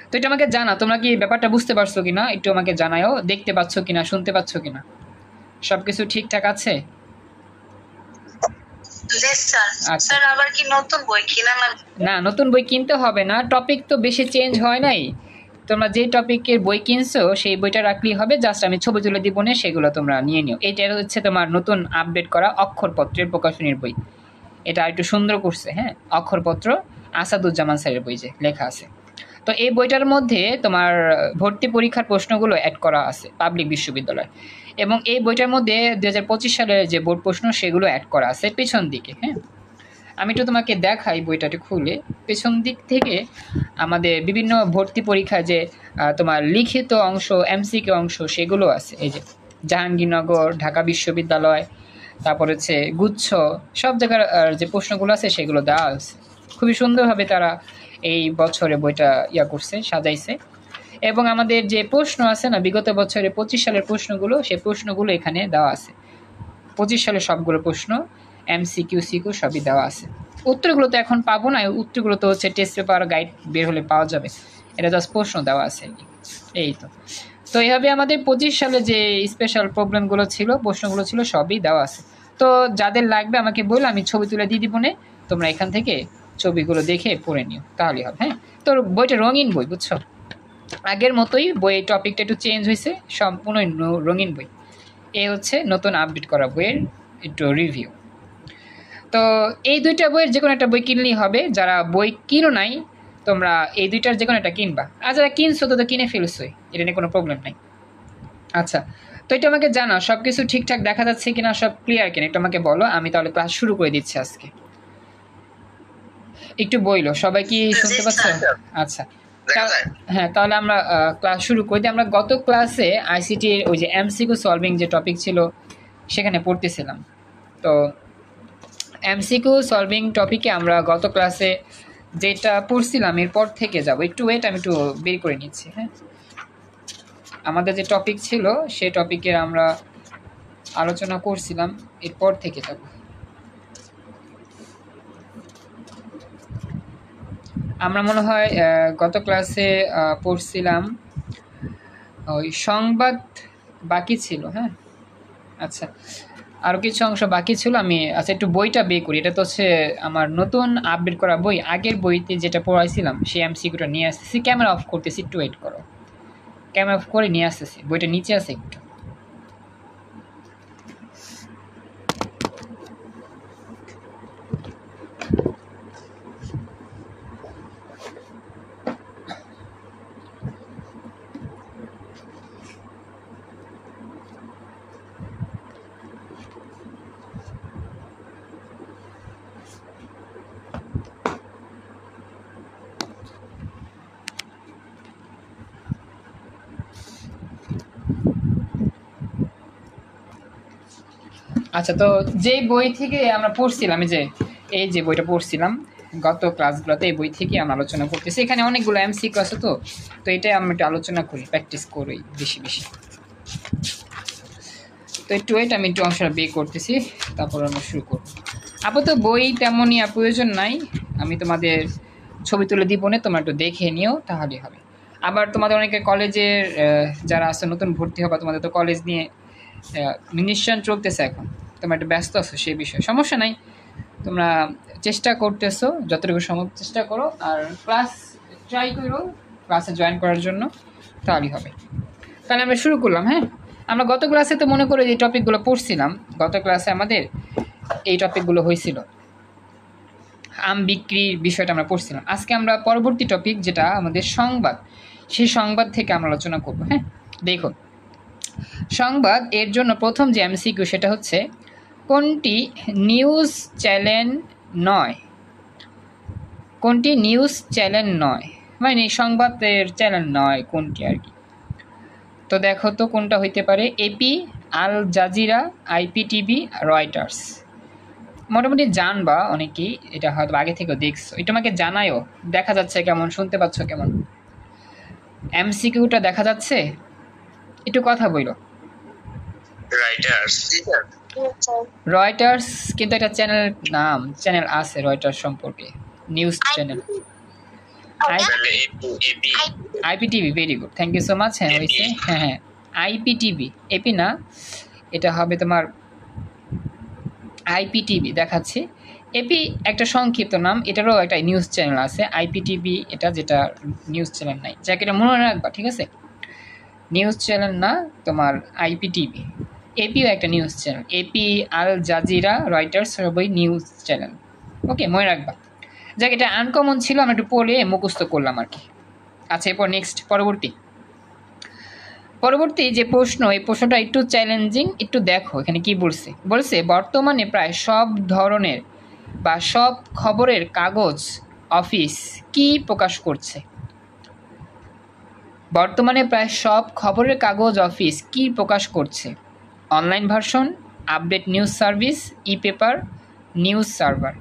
তো এটা আমাকে জানা, তোমরা কি ব্যাপারটা বুঝতে পারছো কিনা একটু আমাকে জানাও, দেখতে পাচ্ছ কিনা, শুনতে পাচ্ছ কিনা, সব কিছু ঠিকঠাক আছে? না, নতুন বই কিনতে হবে না, টপিক তো বেশি চেঞ্জ হয় নাই। তোমরা যে টপিকের বই কিনছো সেই বইটা রাখলেই হবে, জাস্ট আমি ছবি তুলে দিব না, সেগুলো তোমরা নিয়ে নিও। এটা হচ্ছে তোমার নতুন আপডেট করা অক্ষরপত্রের প্রকাশনীর বই, এটা একটু সুন্দর করছে। হ্যাঁ, অক্ষরপত্র আসাদুজ্জামান স্যারের বই যে লেখা আছে। তো এই বইটার মধ্যে তোমার ভর্তি পরীক্ষার প্রশ্নগুলো অ্যাড করা আছে পাবলিক বিশ্ববিদ্যালয়, এবং এই বইটার মধ্যে 2025 সালের যে বোর্ড প্রশ্ন সেগুলো অ্যাড করা আছে পেছন দিকে। হ্যাঁ, আমি একটু তোমাকে দেখাই বইটাটি খুলে। পেছন দিক থেকে আমাদের বিভিন্ন ভর্তি পরীক্ষা যে তোমার লিখিত অংশ, এমসিকিউ অংশ সেগুলো আছে। এই যে জাহাঙ্গীরনগর, ঢাকা বিশ্ববিদ্যালয়, তারপর হচ্ছে গুচ্ছ, সব জায়গার যে প্রশ্নগুলো আছে সেগুলো দেওয়া আছে। খুবই সুন্দরভাবে তারা এই বছরে বইটা করছে, সাজাইছে। এবং আমাদের যে প্রশ্ন আছে না বিগত বছরে 25 সালের প্রশ্নগুলো, সেই প্রশ্নগুলো এখানে দেওয়া আছে। 25 সালের সবগুলো প্রশ্ন এমসিকিউ সিকিউ সবই দেওয়া আছে। উত্তরগুলো তো এখন পাবো না, উত্তরগুলো তো হচ্ছে টেস্ট পেপার গাইড বের হলে পাওয়া যাবে, এটা জাস্ট প্রশ্ন দেওয়া আছে। এই তো এইভাবে আমাদের 25 সালে যে স্পেশাল প্রবলেমগুলো ছিল, প্রশ্নগুলো ছিল, সবই দেওয়া আছে। তো যাদের লাগবে আমাকে বললে আমি ছবি তুলে দিয়ে দিব না, তোমরা এখান থেকে ছবিগুলো দেখে পড়ে নিও, তাহলেই হবে। হ্যাঁ, তো বইটা রঙিন বই, বুঝছো, আগের মতোই বই, টপিকটা একটু চেঞ্জ হয়েছে, সম্পূর্ণ রঙিন বই। এ হচ্ছে নতুন আপডেট করা বইয়ের একটু রিভিউ। তো এই দুইটা বইয়ের যে কোনো একটা বই কিনলেই হবে। যারা বই কিনো নাই তোমরা এই দুইটার যে কোনো একটা কিনবা, আর যারা কিনছো তো কিনে ফেলছোই, এটা নিয়ে কোনো প্রবলেম নাই। আচ্ছা, তো এটা আমাকে জানাও সব কিছু ঠিকঠাক দেখা যাচ্ছে কিনা, সব ক্লিয়ার কিনা একটু আমাকে বলো, আমি তাহলে ক্লাস শুরু করে দিচ্ছি আজকে। একটু বইলো, সবাই কি শুনতে পাচ্ছ? আচ্ছা, হ্যাঁ, তাহলে আমরা ক্লাস শুরু করে দিই। আমরা গত ক্লাসে আইসিটির ওই যে এমসিকিউ সলভিং যে টপিক ছিল সেখানে পড়তেছিলাম। তো এমসিকিউ সলভিং টপিকে আমরা গত ক্লাসে যেটা পড়ছিলাম এরপর থেকে যাব, একটু ওয়েট, আমি একটু বের করে নিচ্ছি। হ্যাঁ, আমাদের যে টপিক ছিল সেই টপিকের আমরা আলোচনা করছিলাম, এরপর থেকে যাব। আমরা মনে হয় গত ক্লাসে পড়ছিলাম ওই সংবাদ বাকি ছিল। হ্যাঁ, আচ্ছা, আরও কিছু অংশ বাকি ছিল। আমি একটু বইটা বের করি, এটা তো হচ্ছে আমার নতুন আপডেট করা বই। আগের বইতে যেটা পড়াইছিলাম সেই এমসিকিউটা নিয়ে আসতেছি। ক্যামেরা অফ করতেছি, একটু ওয়েট করো, ক্যামেরা অফ করে নিয়ে আসতেছি, বইটা নিচে আছে একটু। আচ্ছা, তো যে বই থেকে আমরা পড়ছিলাম, এই যে বইটা পড়ছিলাম গত ক্লাসগুলোতে, এই বই থেকে আমরা আলোচনা করতেছি। এখানে অনেকগুলো এমসিকিউ আছে, তো এটাই আমরা একটু আলোচনা করি, প্র্যাকটিস করি বেশি বেশি। তো একটু ওয়েট, আমি একটু অংশটা বের করতেছি, তারপর আমরা শুরু করব। আপাতত বই তেমনই প্রয়োজন নাই, আমি তোমাদের ছবি তুলে দিব না, তোমরা একটু দেখে নিও তাহলেই হবে। আবার তোমাদের অনেকে কলেজের যারা আছে নতুন ভর্তি হবে, তোমাদের তো কলেজ নিয়ে মিনিস্ট্রেশন চলতেছে এখন, তোমরা একটু ব্যস্ত আছো সেই বিষয়ে, সমস্যা নাই। তোমরা চেষ্টা করতেছো, যতটুকু সম্ভব চেষ্টা করো, আর ক্লাস ট্রাই করো ক্লাসে জয়েন করার জন্য, তাহলেই হবে। তাহলে আমরা শুরু করলাম। হ্যাঁ, আমরা গত ক্লাসে তো মনে করে যে টপিকগুলো পড়ছিলাম, গত ক্লাসে আমাদের এই টপিকগুলো হয়েছিল, আম বিক্রির বিষয়টা আমরা পড়ছিলাম। আজকে আমরা পরবর্তী টপিক যেটা আমাদের সংবাদ, সেই সংবাদ থেকে আমরা আলোচনা করব। হ্যাঁ, দেখো সংবাদ এর জন্য প্রথম যে এমসিকিউ সেটা হচ্ছে, কোনটি নিউজ চ্যানেল নয়? কোনটি নিউজ চ্যানেল নয়, মানে সংবাদের চ্যানেল নয় কোনটি আর কি। তো দেখো তো কোনটা হইতে পারে, AP, Al Jazeera, IPTV, Reuters. মোটামুটি জানবা অনেকেই, এটা হয়তো আগে থেকেও দেখছো, এটা আমাকে জানায়ও। দেখা যাচ্ছে কেমন, শুনতে পাচ্ছ কেমন? এমসিকিউটা দেখা যাচ্ছে? একটু কথা বইলো। রয়টার্স কিন্তু একটা চ্যানেল নাম, চ্যানেল আছে রয়টার্স সম্পর্কে, news channel. IPTV, very good, thank you so much. হ্যাঁ হয়েছে, হ্যাঁ হ্যাঁ, আইপিটিভি, এপি না, এটা হবে তোমার আইপিটিভি দেখাচ্ছে। এপি একটা সংক্ষিপ্ত নাম, এটারও একটা নিউজ চ্যানেল আছে। আইপিটিভি এটা যেটা নিউজ চ্যানেল নাই, যাকে এটা মনে রাখবা, ঠিক আছে? নিউজ চ্যানেল না তোমার আইপিটিভি। এপিও একটা news channel, AP, Al Jazeera, Reuters সবই নিউজ চ্যানেল। ওকে, মনে রাখবা। যাক, এটা আনকমন ছিল, আমরা একটু পড়ে মুখস্থ করলাম আর কি। আচ্ছা, এরপর নেক্সট পরবর্তী যে প্রশ্ন, এই প্রশ্নটা একটু চ্যালেঞ্জিং, একটু দেখো এখানে কি বলছে। বর্তমানে প্রায় সব ধরনের বা সব খবরের কাগজ অফিস কি প্রকাশ করছে? বর্তমানে প্রায় সব খবরের কাগজ অফিস কি প্রকাশ করছে? Online version, update news service, e paper, news server.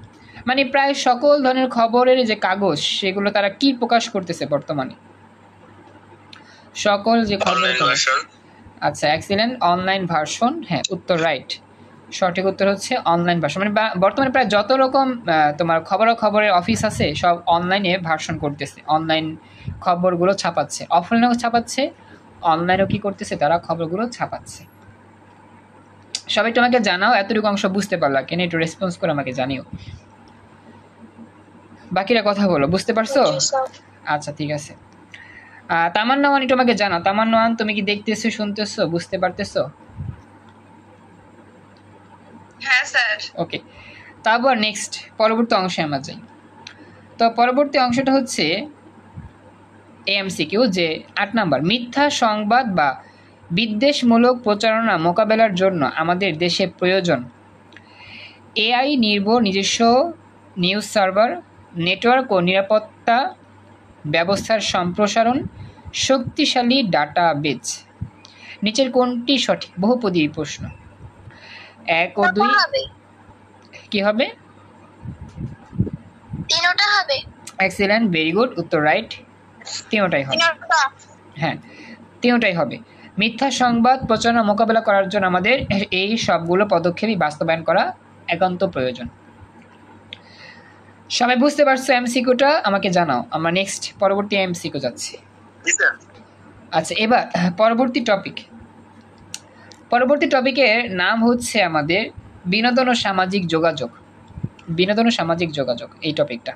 মানে প্রায় সকল ধরনের খবরের যে কাগজ, সেগুলো তারা কি প্রকাশ করতেছে বর্তমানে? সকল যে খবরের কাগজ। আচ্ছা, এক্সিলেন্ট, অনলাইন ভার্সন, হ্যাঁ উত্তর রাইট। সঠিক উত্তর হচ্ছে অনলাইন ভার্সন। মানে বর্তমানে প্রায় যত রকম তোমার খবরের অফিস আছে, সব অনলাইনে ভার্সন করতেছে, অনলাইন খবরগুলো ছাপাচ্ছে, অফলাইনেও ছাপাচ্ছে, অনলাইনেও কি করতেছে, তারা খবরগুলো ছাপাচ্ছে। সবাই তোমাকে জানাও এতটুকু অংশ বুঝতে পারলা কেন, একটু রেসপন্স করে আমাকে জানিও। বাকিরা কথা বলো, বুঝতে পারছো? আচ্ছা, ঠিক আছে। তামান্নাওয়ান একটু আমাকে জানাও। তামান্নাওয়ান, তুমি কি দেখতেছো, শুনতেছো, বুঝতে পারতেছো? হ্যাঁ স্যার। ওকে, তারপর নেক্সট পরবর্তী অংশে আমরা যাই। তো পরবর্তী অংশটা হচ্ছে এমসিকিউ, যে 8 নাম্বার, মিথ্যা সংবাদ বা বিদ্বেষমূলক প্রচারণা মোকাবেলার জন্য আমাদের দেশে প্রয়োজন এআই নির্ভর নিজস্ব নিউজ সার্ভার, নেটওয়ার্ক ও নিরাপত্তা ব্যবস্থার সম্প্রসারণ, শক্তিশালী ডাটাবেজ। নিচের কোনটি সঠিক? বহুপদী প্রশ্ন। 1 ও 2 কি হবে? তিনটা হবে। এক্সিলেন্ট, ভেরি গুড, উত্তর রাইট, তিনটাই হবে। হ্যাঁ, তিনটাই হবে। মিথ্যা সংবাদ প্রচারণা মোকাবেলা করার জন্য আমাদের এই সবগুলো পদক্ষেপই বাস্তবায়ন করা একান্ত প্রয়োজন। সবাই বুঝতে পারছো এমসিকিউটা? আমাকে জানাও, আমরা নেক্সট পরবর্তী এমসিকিউ যাচ্ছি। আচ্ছা, এবার পরবর্তী টপিকের নাম হচ্ছে আমাদের বিনোদন ও সামাজিক যোগাযোগ। বিনোদন ও সামাজিক যোগাযোগ, এই টপিকটা।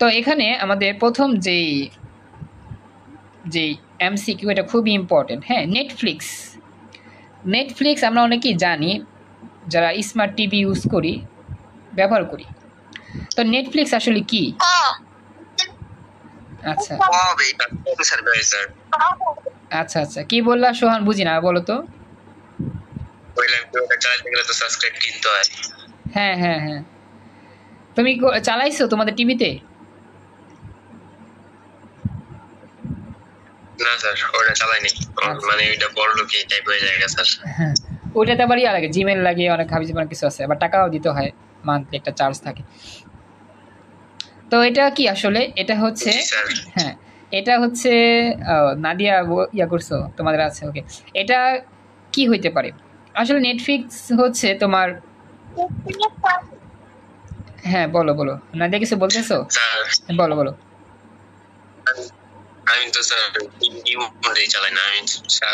তো এখানে আমাদের প্রথম যেই এমসিকিউ, এটা খুবই ইম্পর্টেন্ট। হ্যাঁ, নেটফ্লিক্স আমরা অনেকেই জানি, যারা স্মার্ট টিভি ইউজ করি, ব্যবহার করি। তো নেটফ্লিক্স আসলে কি? আচ্ছা আচ্ছা আচ্ছা, কি বললা সোহান? বুঝি না, বলো তো। হ্যাঁ হ্যাঁ হ্যাঁ, তুমি চালাইছো তোমাদের টিভিতে? না স্যার, ওটা চালাইনি, মানে ওইটা বড় লোকই টাইপ হয়ে যায় স্যার। ওইটাতে আবার ইয়া লাগে, জিমেল লাগে, অনেক হাবি অনেক কিছু আছে, আবার টাকাও দিতে হয়, মান্থলি একটা চার্জ থাকে। তো এটা কি আসলে, এটা হচ্ছে, জি স্যার। হ্যাঁ এটা হচ্ছে নাদিয়া ইয়া করছো তোমাদের আছে, ওকে। এটা কি হইতে পারে আসলে? নেটফ্লিক্স হচ্ছে তোমার, হ্যাঁ বলো বলো, নাদিয়া কিছু বলতেছো? স্যার বলো বলো। আমি তো স্যার রিমোটেই চালাই না, আমি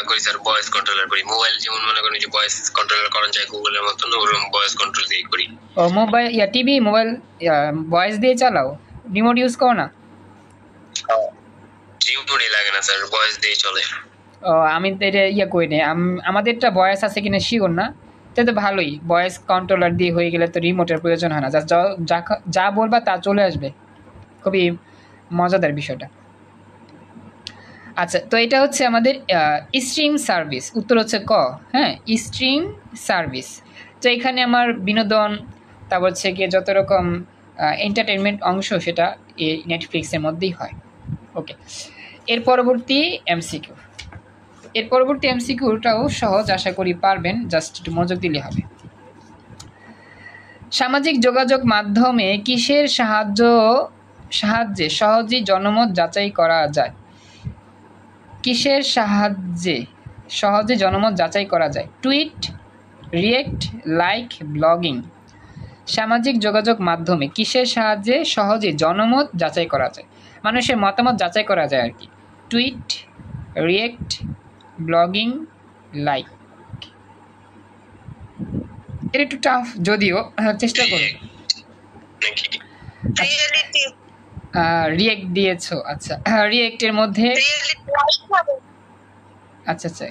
করি স্যার ভয়েস কন্ট্রোলার করি। মোবাইল যেমন মনে করেন যে ভয়েস কন্ট্রোলার করা যায় গুগলের মতন, ওরকম ভয়েস কন্ট্রোল দিয়ে করি। ও মোবাইল ইয়া টিভি মোবাইল ভয়েস দিয়ে চালাও, রিমোট ইউজ করো না? রিমোটই লাগে না স্যার, ভয়েস দিয়ে চলে। ও আমি তো এটা ইয়া করি নি, আমাদেরটা ভয়েস আছে কিনা শিওর না, তাই তো ভালোই, ভয়েস কন্ট্রোলার দিয়ে হয়ে গেলে তো রিমোটের প্রয়োজন হয় না, যা বলবা তা চলে আসবে, খুবই মজাদার বিষয়টা। আচ্ছা, তো এটা হচ্ছে আমাদের স্ট্রিম সার্ভিস, উত্তর হচ্ছে ক। হ্যাঁ, স্ট্রিম সার্ভিস। তো এখানে আমার বিনোদন, তারপর হচ্ছে গিয়ে যত রকম এন্টারটেনমেন্ট অংশ সেটা এই নেটফ্লিক্সের মধ্যেই হয়। ওকে, এর পরবর্তী এমসিকিউ, এর পরবর্তী এমসিকিউটাও সহজ, আশা করি পারবেন, জাস্ট একটু মনোযোগ দিলে হবে। সামাজিক যোগাযোগ মাধ্যমে কিসের সাহায্যে সহজেই জনমত যাচাই করা যায়? কিসের সাহায্যে সহজে জনমত যাচাই করা যায়? Tweet, react, like, blogging. সামাজিক যোগাযোগ মাধ্যমে কিসের সাহায্যে সহজে জনমত যাচাই করা যায়, মানুষের মতামত যাচাই করা যায় আর কি? Tweet, react, blogging, like. এটা একটু টাফ যদিও, চেষ্টা করো। নাকি রিয়েলিটি, রিয়েক্ট দিয়েছো, আচ্ছা। রিয়েক্টের মধ্যে লাইক হবে, আচ্ছা আচ্ছা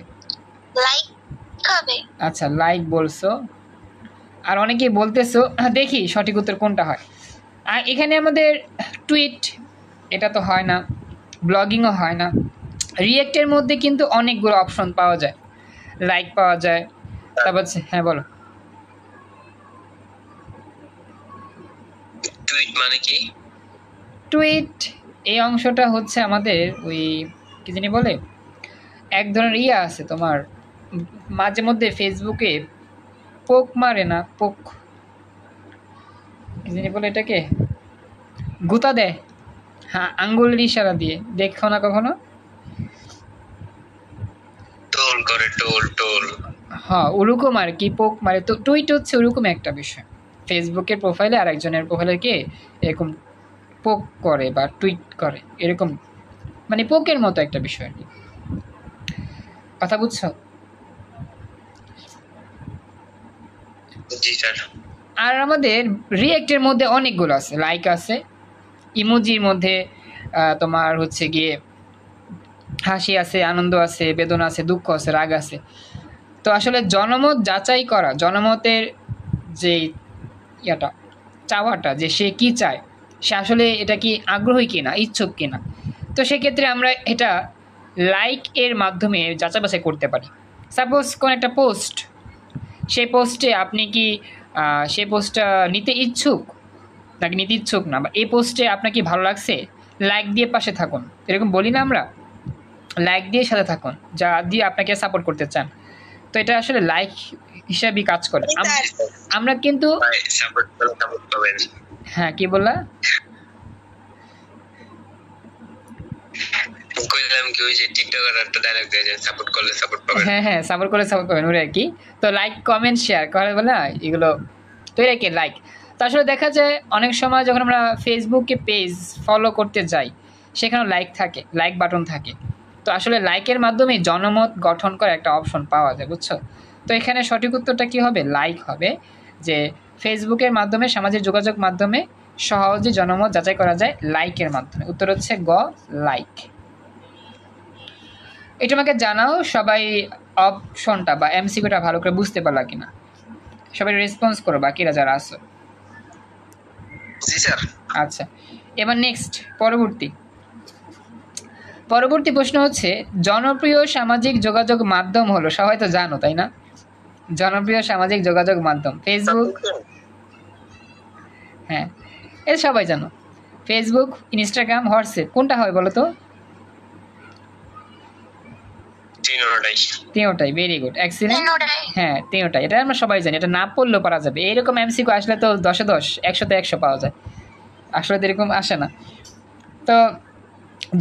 লাইক হবে। আচ্ছা লাইক বলছো, আর অনেকেই বলতেছো, দেখি সঠিক উত্তর কোনটা হয়। আর এখানে আমাদের টুইট, এটা তো হয় না, ব্লগিংও হয় না। রিয়েক্টের মধ্যে কিন্তু অনেকগুলো অপশন পাওয়া যায়, লাইক পাওয়া যায়, তারপর হ্যাঁ বলো। টুইট মানে কি? টুইট এই অংশটা হচ্ছে আমাদের ওই কি জানি বলে, এক ধরনের ইয়ে আছে তোমার, মাঝে মধ্যে ফেসবুকে পোক মারে না, পোক কি জানি বলে এটাকে, গুতা দেয়, হ্যাঁ আঙ্গুলের ইশারা দিয়ে, দেখো না কখনো? টোল করে, টোল টোল। হ্যাঁ ওরকম আর কি, পোক মারে। তো টুইট হচ্ছে ওরকম একটা বিষয়, ফেসবুকের প্রোফাইলে আর একজনের প্রোফাইলকে এরকম পোক করে বা টুইট করে, এরকম মানে পোকের মতো একটা বিষয় আর কি। কথা বুঝছো? জি স্যার। আর আমাদের রিয়েক্টের মধ্যে অনেকগুলো আছে, লাইক আছে, ইমোজির মধ্যে তোমার হচ্ছে গিয়ে হাসি আছে, আনন্দ আছে, বেদনা আছে, দুঃখ আছে, রাগ আছে। তো আসলে জনমত যাচাই করা, জনমতের যে ইয়াটা, চাওয়াটা, যে সে কি চায়, সে আসলে এটা কি আগ্রহী কিনা, ইচ্ছুক কিনা, তো সেক্ষেত্রে আমরা এটা লাইক এর মাধ্যমে যাচাই বাছাই করতে পারি। সাপোজ কোন একটা পোস্ট, সেই পোস্টে আপনি কি সেই পোস্টটা নিতে ইচ্ছুক নাকি নিতে ইচ্ছুক না, বা এই পোস্টে আপনার কি ভালো লাগছে, লাইক দিয়ে পাশে থাকুন, এরকম বলি না আমরা, লাইক দিয়ে সাথে থাকুন, যা দিয়ে আপনাকে সাপোর্ট করতে চান। তো এটা আসলে লাইক হিসাবেই কাজ করে। আমরা কিন্তু সাপোর্ট করবেন। হ্যাঁ কি বললা? কইলাম কি ওই যে টিকটকার একটা ডায়লগ দেয় যে সাপোর্ট করলে সাপোর্ট পাবেন। হ্যাঁ হ্যাঁ, সাপোর্ট করলে সাপোর্ট পাবেন, ওরা কি। তো লাইক কমেন্ট শেয়ার করে বলে না এগুলো, তো এরা কি লাইক। তো আসলে দেখা যায় অনেক সময় যখন আমরা ফেসবুকে পেজ ফলো করতে যাই, সেখানে লাইক থাকে, লাইক বাটন থাকে। তো আসলে লাইকের মাধ্যমে জনমত গঠন করার একটা অপশন পাওয়া যায়, বুঝছো? তো এখানে সঠিক উত্তরটা কি হবে? লাইক হবে, যে ফেসবুকের মাধ্যমে, সামাজিক যোগাযোগ মাধ্যমে সহজে জনমত যাচাই করা যায় লাইকের মাধ্যমে। উত্তর হচ্ছে গ, লাইক। এটা আমাকে জানাও সবাই, অপশনটা বা এমসিকিউটা ভালো করে বুঝতে পারলা কিনা, সবাই রেসপন্স করো বাকিরা যারা আছো। জি স্যার। আচ্ছা, এবার নেক্সট পরবর্তী প্রশ্ন হচ্ছে, জনপ্রিয় সামাজিক যোগাযোগ মাধ্যম হলো, সবাই তো জানো তাই না? জনপ্রিয় সামাজিক যোগাযোগ মাধ্যম ফেসবুক, হ্যাঁ এটা সবাই জানো। ফেসবুক, ইনস্টাগ্রাম, হোয়াটসঅ্যাপ, কোনটা হয় বলো তো? তিনোটাই ভেরি গুড, এক্সিলেন্ট। তিনোটাই। হ্যাঁ তিনোটাই, এটা আমরা সবাই জানি, এটা না পড়লেও পারা যাবে। এইরকম এমসিকিউ আসলে তো 10-এ 10, 100-তে 100 পাওয়া যায়। আসলে তো এরকম আসে না। তো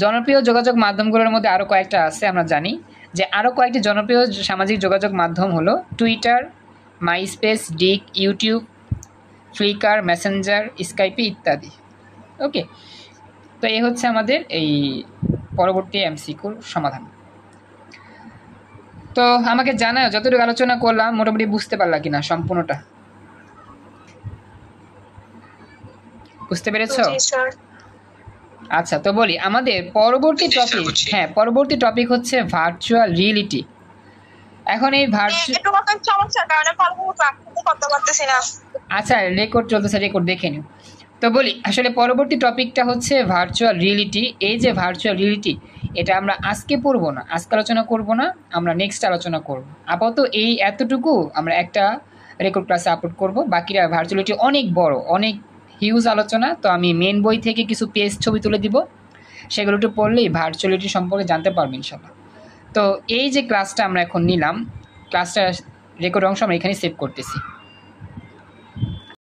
জনপ্রিয় যোগাযোগ মাধ্যমগুলোর মধ্যে আরও কয়েকটা আছে, আমরা জানি যে আরও কয়েকটি জনপ্রিয় সামাজিক যোগাযোগ মাধ্যম হলো টুইটার, মাইস্পেস, ডিক, ইউটিউব, ফ্লিকার, মেসেঞ্জার, স্কাইপি ইত্যাদি। ওকে, তো এই হচ্ছে আমাদের এই পরবর্তী এমসিকিউর সমাধান। তো আমাকে জানাও যতটুকু আলোচনা করলাম মোটামুটি বুঝতে পারলা কিনা, সম্পূর্ণটা বুঝতে পেরেছো? জি স্যার। আচ্ছা, তো বলি আমাদের পরবর্তী জি, স্যার, টপিক। বুঝছি। হ্যাঁ, পরবর্তী টপিক হচ্ছে ভার্চুয়াল রিয়েলিটি। এখন এই একটু কথা সমস্যার কারণে ফলগুলো ক্লাস করতে পারতেছি না। আচ্ছা, রেকর্ড চলতেছে, রেকর্ড দেখে নিও। তো বলি আসলে পরবর্তী টপিকটা হচ্ছে ভার্চুয়াল রিয়েলিটি। এই যে ভার্চুয়াল রিয়েলিটি, এটা আমরা আজকে পড়বো না, আজকে আলোচনা করব না, আমরা নেক্সট আলোচনা করব। আপাতত এই এতটুকু আমরা একটা রেকর্ড ক্লাসে আপলোড করব। বাকিরা ভার্চুয়ালিটি অনেক বড়, অনেক হিউজ আলোচনা। তো আমি মেন বই থেকে কিছু পেজ ছবি তুলে দিব, সেগুলো একটু পড়লেই ভার্চুয়ালিটি সম্পর্কে জানতে পারবেন ইনশাল্লাহ। তো এই যে ক্লাসটা আমরা এখন নিলাম, ক্লাসটা রেকর্ড অংশ আমরা এখানে সেভ করতেছি।